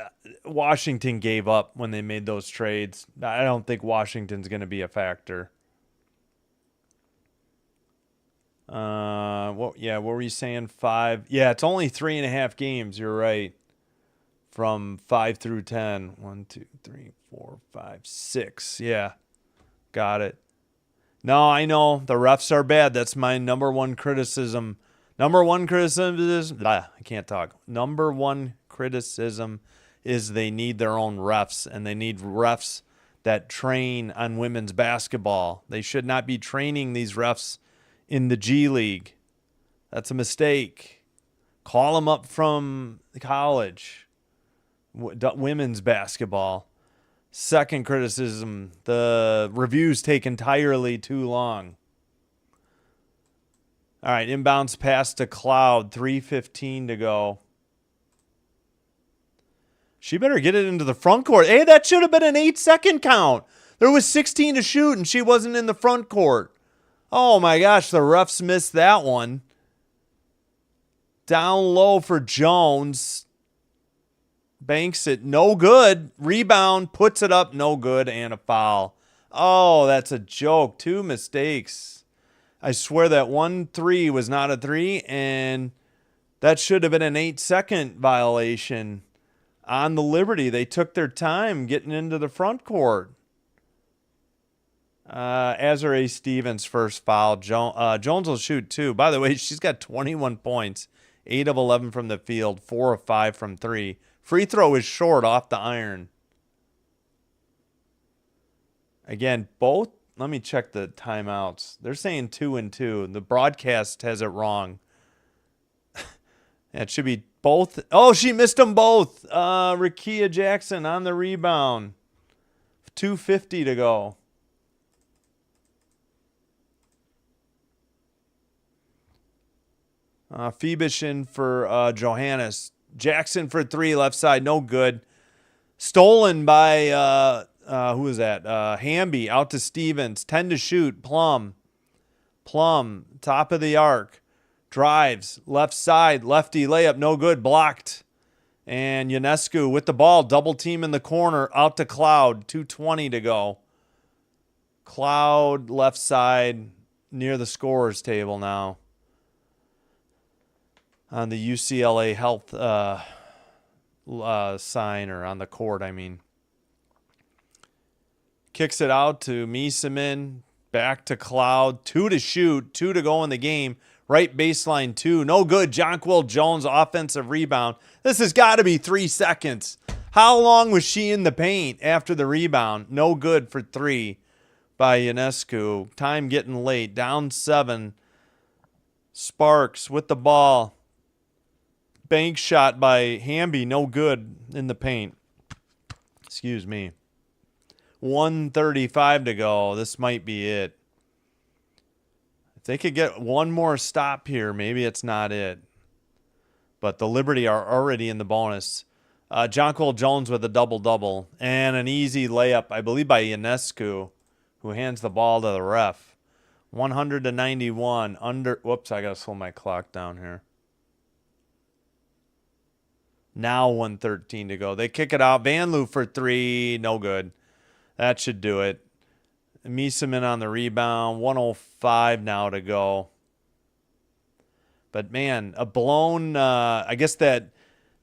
Washington gave up when they made those trades. I don't think Washington's going to be a factor. What were you saying? 5? Yeah, it's only 3.5 games. You're right. From 5 through 10. 1, 2, 3, 4, 5, 6. Yeah, got it. No, I know. The refs are bad. That's my number one criticism. Number one criticism is they need their own refs, and they need refs that train on women's basketball. They should not be training these refs in the G League. That's a mistake. Call them up from college. Women's basketball. Second criticism, the reviews take entirely too long. All right, inbounds pass to Cloud, 3:15 to go. She better get it into the front court. Hey, that should have been an 8-second count. There was 16 to shoot, and she wasn't in the front court. Oh, my gosh, the refs missed that one. Down low for Jones. Banks it, no good. Rebound, puts it up, no good, and a foul. Oh, that's a joke. 2 mistakes. I swear that 1-3 was not a 3, and that should have been an 8-second violation on the Liberty. They took their time getting into the front court. Azure Stevens first foul. Jones will shoot 2. By the way, she's got 21 points, 8 of 11 from the field, 4 of 5 from 3. Free throw is short off the iron. Again, both. Let me check the timeouts. They're saying 2 and 2. The broadcast has it wrong. It should be both. Oh, she missed them both. Rakia Jackson on the rebound. 2:50 to go. Phoebish in for Johannes. Jackson for 3, left side, no good. Stolen by, who was that? Hamby out to Stevens. 10 to shoot. Plum, top of the arc. Drives, left side, lefty layup, no good. Blocked. And Ionescu with the ball, double team in the corner, out to Cloud. 2:20 to go. Cloud, left side, near the scorer's table now. On the UCLA health sign, or on the court, I mean. Kicks it out to Miesemann. Back to Cloud. 2 to shoot. 2 to go in the game. Right baseline 2. No good. Jonquil Jones, offensive rebound. This has got to be 3 seconds. How long was she in the paint after the rebound? No good for 3 by Ionescu. Time getting late. Down 7. Sparks with the ball. Bank shot by Hamby. No good in the paint. Excuse me. 1:35 to go. This might be it. If they could get one more stop here, maybe it's not it. But the Liberty are already in the bonus. Jonquil Jones with a double-double. And an easy layup, I believe, by Ionescu, who hands the ball to the ref. 100-91. Whoops, I got to slow my clock down here. Now 1:13 to go. They kick it out. Van Loo for 3. No good. That should do it. Miesemann on the rebound. 1:05 now to go. But, man, a blown, I guess that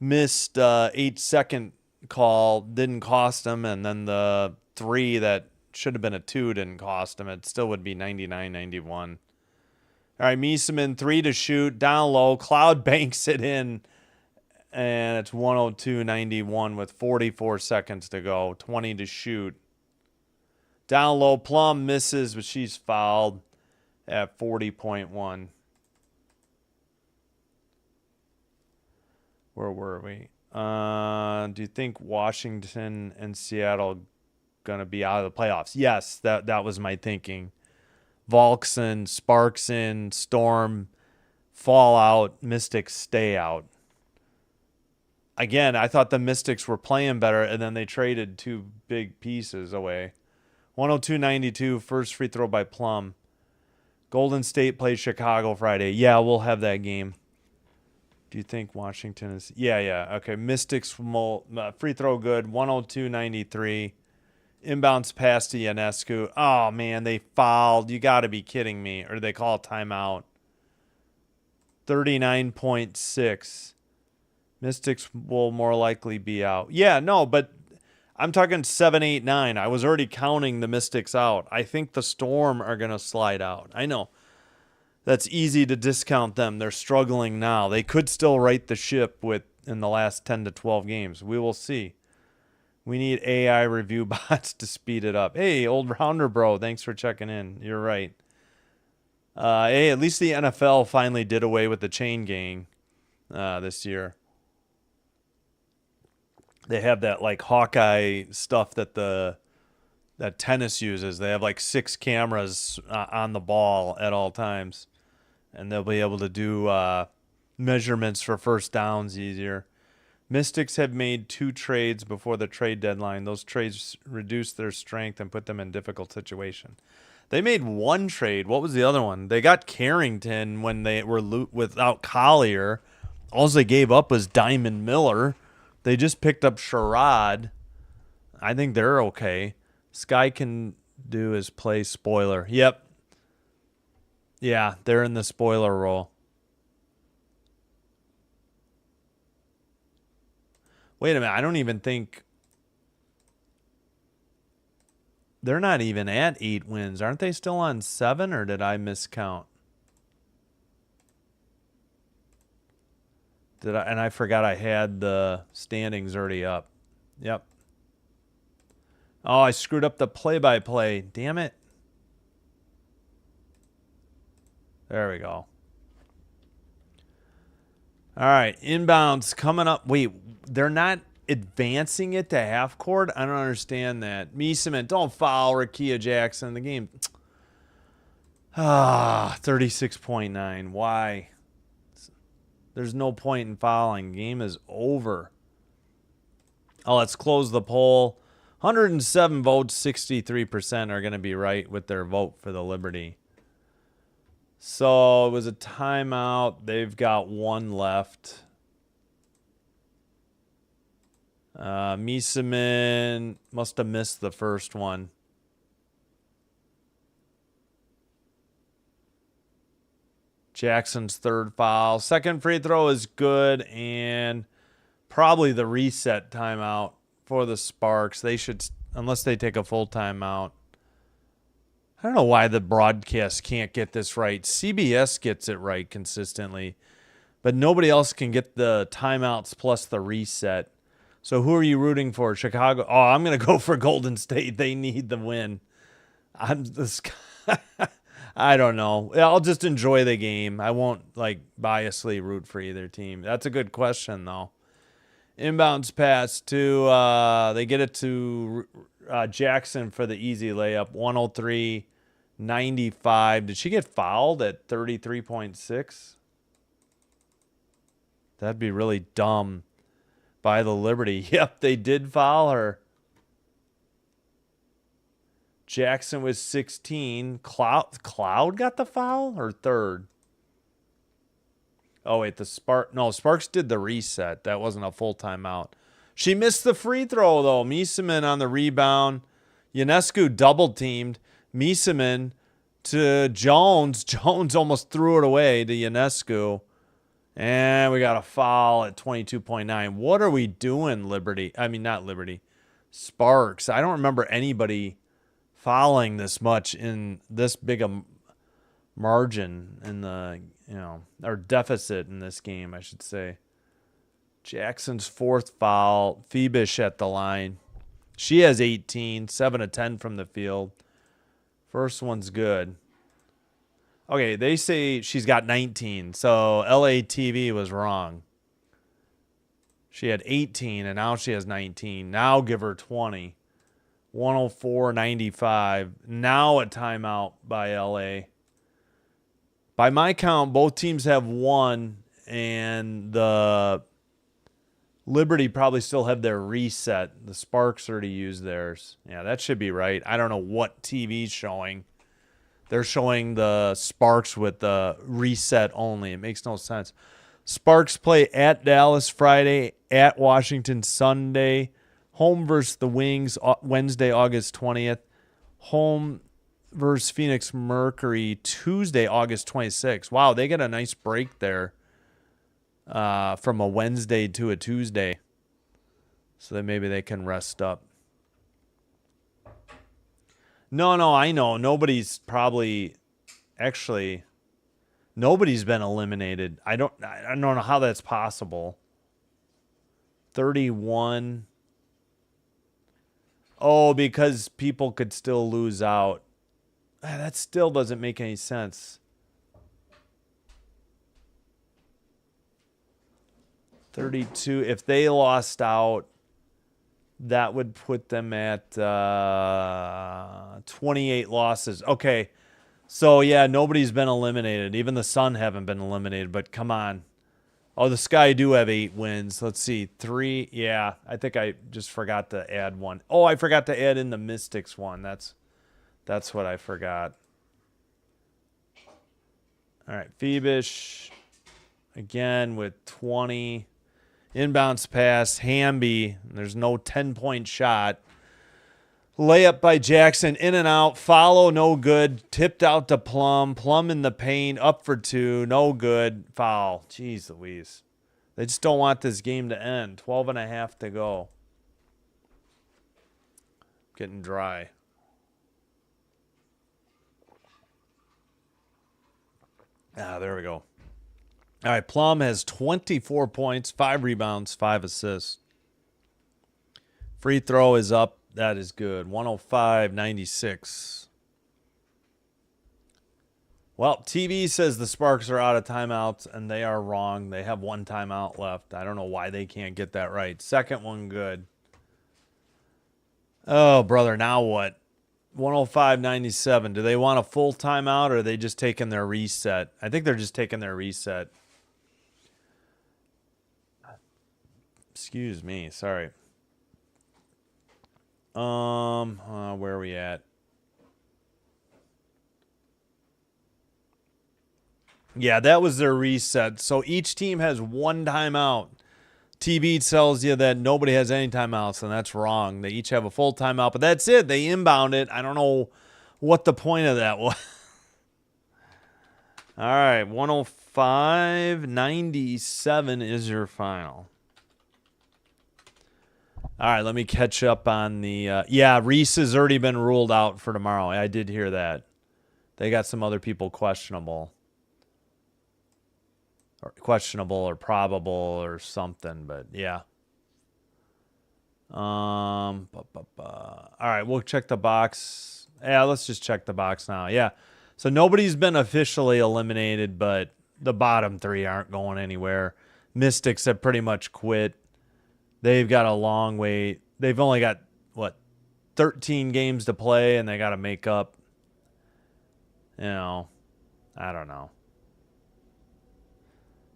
missed 8-second call didn't cost him. And then the 3 that should have been a 2 didn't cost him. It still would be 99-91. All right, Miesemann, 3 to shoot. Down low. Cloud banks it in. And it's 102-91 with 44 seconds to go. 20 to shoot. Down low, Plum misses, but she's fouled at 40.1. Where were we? Do you think Washington and Seattle going to be out of the playoffs? Yes, that was my thinking. Volks in, Sparks in, Storm fall out, Mystics stay out. Again, I thought the Mystics were playing better, and then they traded 2 big pieces away. 102-92, first free throw by Plum. Golden State plays Chicago Friday. Yeah, we'll have that game. Do you think Washington is... Yeah. Okay, Mystics free throw good. 102-93. Inbounds pass to Ionescu. Oh, man, they fouled. You got to be kidding me. Or they call a timeout. 39.6. Mystics will more likely be out. Yeah, no, but I'm talking 7, 8, 9. I was already counting the Mystics out. I think the Storm are going to slide out. I know. That's easy to discount them. They're struggling now. They could still right the ship in the last 10 to 12 games. We will see. We need AI review bots to speed it up. Hey, old rounder bro, thanks for checking in. You're right. Hey, at least the NFL finally did away with the chain gang this year. They have that like Hawkeye stuff that tennis uses. They have like 6 cameras on the ball at all times, and they'll be able to do measurements for first downs easier. Mystics have made 2 trades before the trade deadline. Those trades reduce their strength and put them in difficult situation. They made 1 trade. What was the other one? They got Carrington when they were without Collier. All they gave up was Diamond Miller. They just picked up Sherrod. I think they're okay. Sky can do his play spoiler. Yep. Yeah, they're in the spoiler role. Wait a minute. I don't even think... They're not even at 8 wins. Aren't they still on 7, or did I miscount? And I forgot I had the standings already up. Yep. Oh, I screwed up the play-by-play. Damn it. There we go. All right, inbounds coming up. Wait, they're not advancing it to half court? I don't understand that. Miesemann, don't foul Rakia Jackson. The game. 36.9. Why? There's no point in fouling. Game is over. Oh, let's close the poll. 107 votes, 63% are going to be right with their vote for the Liberty. So it was a timeout. They've got one left. Miesemann must have missed the first one. Jackson's third foul. Second free throw is good, and probably the reset timeout for the Sparks. They should, unless they take a full timeout. I don't know why the broadcast can't get this right. CBS gets it right consistently, but nobody else can get the timeouts plus the reset. So who are you rooting for? Chicago? Oh, I'm going to go for Golden State. They need the win. I don't know. I'll just enjoy the game. I won't biasly root for either team. That's a good question, though. Inbounds pass to they get it to Jackson for the easy layup. 103-95. Did she get fouled at 33.6? That'd be really dumb by the Liberty. Yep, they did foul her. Jackson was 16. Cloud got the foul or third? Oh, wait, Sparks did the reset. That wasn't a full timeout. She missed the free throw, though. Miesemann on the rebound. Ionescu double-teamed. Miesemann to Jones. Jones almost threw it away to Ionescu. And we got a foul at 22.9. What are we doing, Liberty? I mean, not Liberty. Sparks. I don't remember anybody fouling this much in this big a margin in the, or deficit in this game, I should say. Jackson's fourth foul. Phoebish at the line. She has 18, 7 of 10 from the field. First one's good. Okay, they say she's got 19, so LATV was wrong. She had 18, and now she has 19. Now give her 20. 104-95. Now a timeout by LA. By my count, both teams have one, and the Liberty probably still have their reset. The Sparks already used theirs. Yeah, that should be right. I don't know what TV's showing. They're showing the Sparks with the reset only. It makes no sense. Sparks play at Dallas Friday, at Washington Sunday. Home versus the Wings Wednesday, August 20th. Home versus Phoenix Mercury Tuesday, August 26th. Wow, they get a nice break there from a Wednesday to a Tuesday. So that maybe they can rest up. No, I know. Nobody's been eliminated. I don't know how that's possible. 31. Oh, because people could still lose out. That still doesn't make any sense. 32. If they lost out, that would put them at 28 losses. Okay. So, yeah, nobody's been eliminated. Even the Sun haven't been eliminated, but come on. Oh, the Sky do have 8 wins. Let's see. 3. Yeah, I think I just forgot to add one. Oh, I forgot to add in the Mystics one. That's what I forgot. All right, Phoebish again with 20. Inbounds pass, Hamby. There's no 10-point shot. Layup by Jackson, in and out. Follow, no good. Tipped out to Plum. Plum in the paint, up for 2, no good. Foul. Jeez Louise. They just don't want this game to end. 12 and a half to go. Getting dry. There we go. All right, Plum has 24 points, 5 rebounds, 5 assists. Free throw is up. That is good. 105-96. Well, TV says the Sparks are out of timeouts, and they are wrong. They have 1 timeout left. I don't know why they can't get that right. Second one good. Oh, brother, now what? 105-97. Do they want a full timeout, or are they just taking their reset? I think they're just taking their reset. Excuse me. Sorry. Where are we at? Yeah, that was their reset. So each team has one timeout. TV tells you that nobody has any timeouts, and that's wrong. They each have a full timeout, but that's it. They inbound it. I don't know what the point of that was. All right, 105-97 is your final. All right, let me catch up on the... yeah, Reese has already been ruled out for tomorrow. I did hear that. They got some other people questionable. Or questionable or probable or something, but yeah. All right, we'll check the box. Yeah, let's just check the box now. Yeah. So nobody's been officially eliminated, but the bottom three aren't going anywhere. Mystics have pretty much quit. They've got a long way. They've only got, 13 games to play, and they got to make up. I don't know.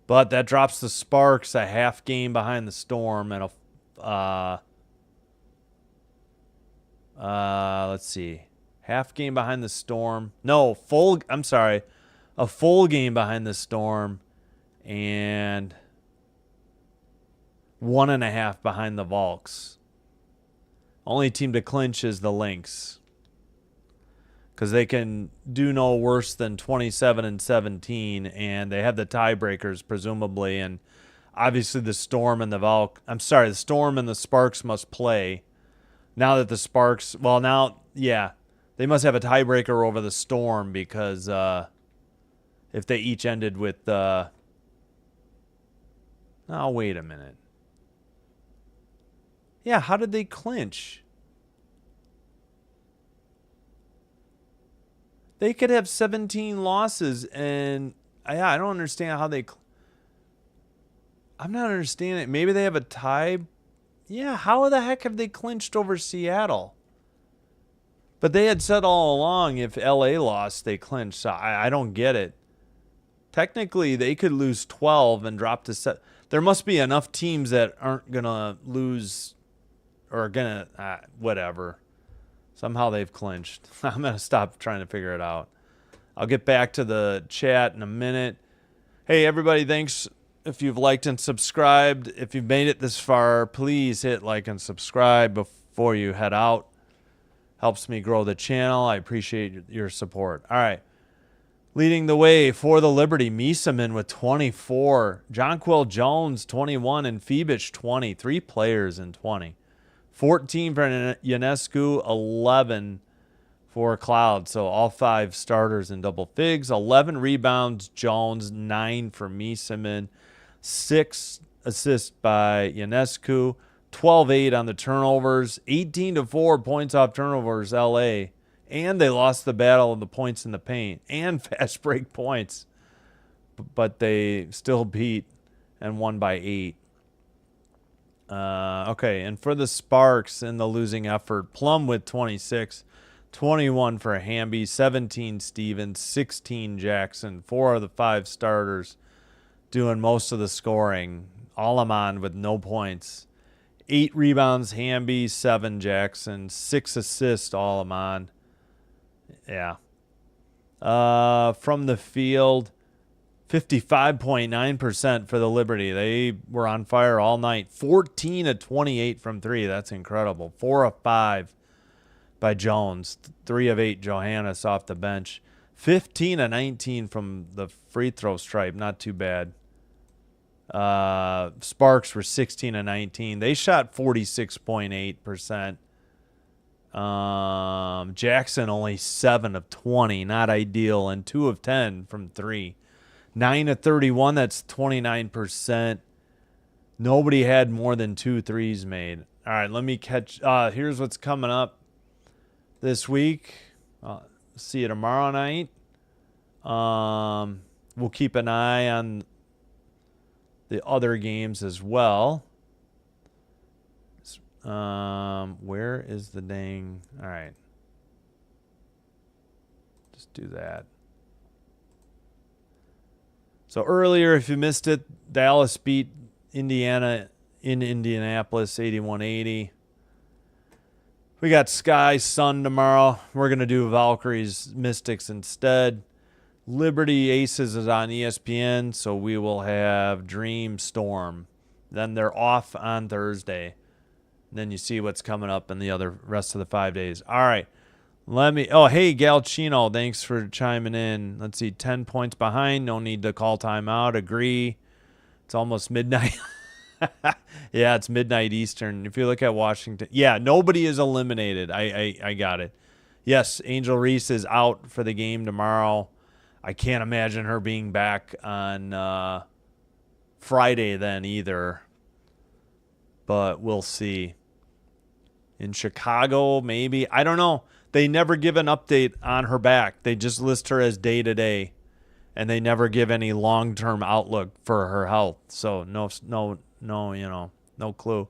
But that drops the Sparks a half game behind the Storm and let's see. Half game behind the Storm. No, I'm sorry. A full game behind the Storm and 1.5 behind the Volks. Only team to clinch is the Lynx. Because they can do no worse than 27-17, and they have the tiebreakers, presumably. And obviously the Storm and the Storm and the Sparks must play. Now that the Sparks, they must have a tiebreaker over the Storm because if they each ended with, wait a minute. Yeah, how did they clinch? They could have 17 losses, and I don't understand how I'm not understanding. Maybe they have a tie. Yeah, how the heck have they clinched over Seattle? But they had said all along if LA lost, they clinched. So I don't get it. Technically, they could lose 12 and drop to set. There must be enough teams that aren't going to lose or going to whatever. Somehow they've clinched. I'm going to stop trying to figure it out. I'll get back to the chat in a minute. Hey, everybody, thanks if you've liked and subscribed. If you've made it this far, please hit like and subscribe before you head out. Helps me grow the channel. I appreciate your support. All right. Leading the way for the Liberty, Misamin with 24. Jonquil Jones, 21, and Phoebus, 20. 3 players in 20. 14 for Ionescu, 11 for Cloud. So all 5 starters in double figs. 11 rebounds, Jones. 9 for Misamin. 6 assists by Ionescu. 12-8 on the turnovers. 18-4 points off turnovers, LA. And they lost the battle of the points in the paint and fast break points. But they still beat and won by 8. Okay, and for the Sparks in the losing effort, Plum with 26, 21 for Hamby, 17 Stevens, 16 Jackson, 4 of the 5 starters doing most of the scoring. Alaman with no points. 8 rebounds, Hamby, 7 Jackson, 6 assists, Alaman. Yeah. From the field, 55.9% for the Liberty. They were on fire all night. 14 of 28 from 3. That's incredible. 4 of 5 by Jones. 3 of 8 Johannes off the bench. 15 of 19 from the free throw stripe. Not too bad. Sparks were 16 of 19. They shot 46.8%. Jackson only 7 of 20. Not ideal. And 2 of 10 from 3. 9 of 31, that's 29%. Nobody had more than 2 threes made. All right, let me catch. Here's what's coming up this week. See you tomorrow night. We'll keep an eye on the other games as well. Where is the dang? All right. Just do that. So earlier, if you missed it, Dallas beat Indiana in Indianapolis, 81-80. We got Sky Sun tomorrow. We're going to do Valkyries Mystics instead. Liberty Aces is on ESPN, so we will have Dream Storm. Then they're off on Thursday. Then you see what's coming up in the other rest of the 5 days. All right. Hey, Galchino, thanks for chiming in. Let's see, 10 points behind. No need to call timeout. Agree. It's almost midnight. Yeah, it's midnight Eastern. If you look at Washington, yeah, nobody is eliminated. I got it. Yes, Angel Reese is out for the game tomorrow. I can't imagine her being back on Friday then either. But we'll see. In Chicago, maybe. I don't know. They never give an update on her back. They just list her as day-to-day. And they never give any long-term outlook for her health. So no, no clue.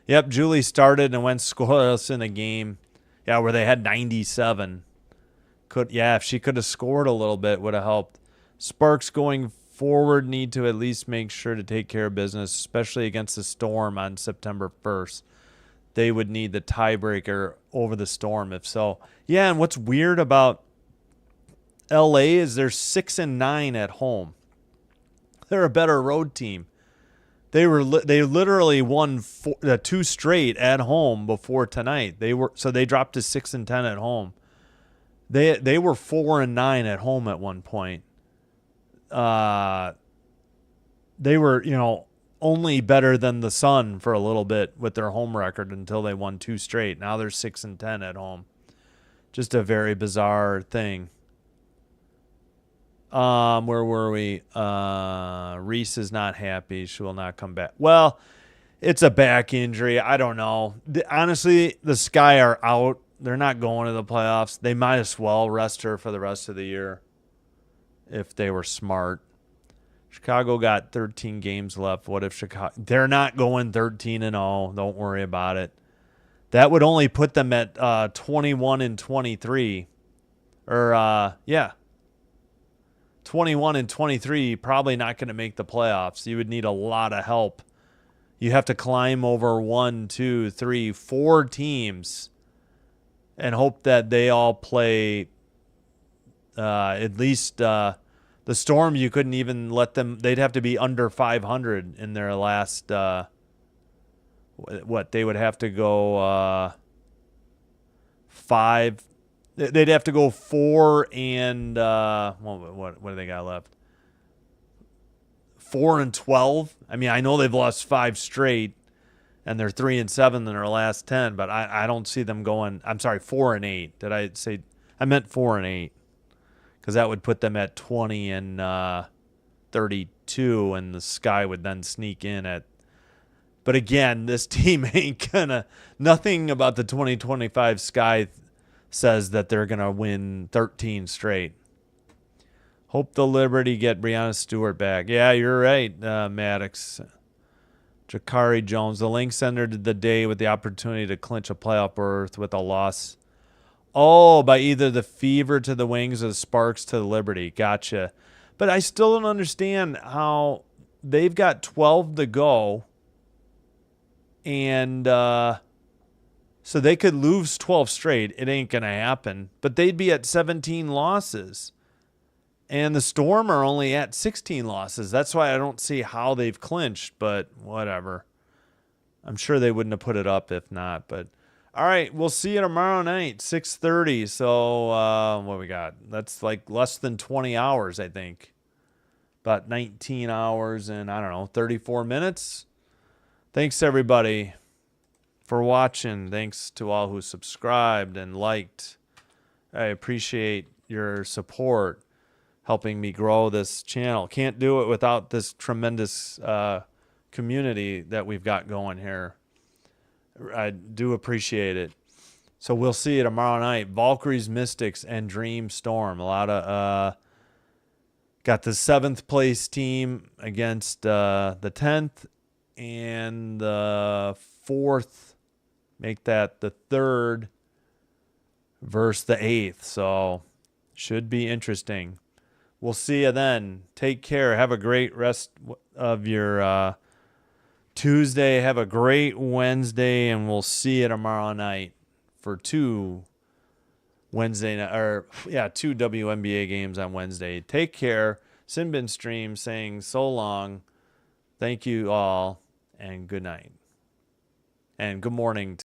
Yep, Julie started and went scoreless in a game. Yeah, where they had 97. If she could have scored a little bit, would have helped. Sparks going forward need to at least make sure to take care of business, especially against the Storm on September 1st. They would need the tiebreaker over the Storm if so. Yeah, and what's weird about LA is they're 6-9 at home. They're a better road team. They literally won 2 straight at home before tonight. They dropped to 6-10 at home. They were 4-9 at home at one point. They were, only better than the Sun for a little bit with their home record until they won 2 straight. Now they're 6-10 at home. Just a very bizarre thing. Where were we? Reese is not happy. She will not come back. Well, it's a back injury. I don't know. Honestly, the Sky are out. They're not going to the playoffs. They might as well rest her for the rest of the year if they were smart. Chicago got 13 games left. What if Chicago... They're not going 13-0. Don't worry about it. That would only put them at 21-23. Or, 21-23, probably not going to make the playoffs. You would need a lot of help. You have to climb over 1, 2, 3, 4 teams and hope that they all play at least... the Storm, you couldn't even let them... They'd have to be under 500 in their last... They would have to go 5... They'd have to go 4 and... what do they got left? 4-12. I mean, I know they've lost 5 straight, and they're 3-7 in their last 10, but I don't see them going... I'm sorry, 4-8. Did I say... I meant 4-8. Because that would put them at 20-32, and the Sky would then sneak in at... But again, this team ain't gonna... Nothing about the 2025 Sky says that they're gonna win 13 straight. Hope the Liberty get Breanna Stewart back. Yeah, you're right, Maddox. Jakari Jones. The Lynx ended the day with the opportunity to clinch a playoff berth with a loss. Oh, by either the Fever to the Wings or the Sparks to the Liberty. Gotcha. But I still don't understand how they've got 12 to go. And so they could lose 12 straight. It ain't going to happen. But they'd be at 17 losses. And the Storm are only at 16 losses. That's why I don't see how they've clinched. But whatever. I'm sure they wouldn't have put it up if not. But... All right, we'll see you tomorrow night, 6:30. So what we got? That's like less than 20 hours, I think. About 19 hours and, 34 minutes. Thanks, everybody, for watching. Thanks to all who subscribed and liked. I appreciate your support, helping me grow this channel. Can't do it without this tremendous community that we've got going here. I do appreciate it. So we'll see you tomorrow night. Valkyries, Mystics, and Dream Storm. A lot of got the 7th place team against the 10th and the 4th. Make that the 3rd versus the 8th. So should be interesting. We'll see you then. Take care. Have a great rest of your Tuesday. Have a great Wednesday, and we'll see you tomorrow night for two WNBA games on Wednesday. Take care. Sinbin Stream saying so long. Thank you all, and good night. And good morning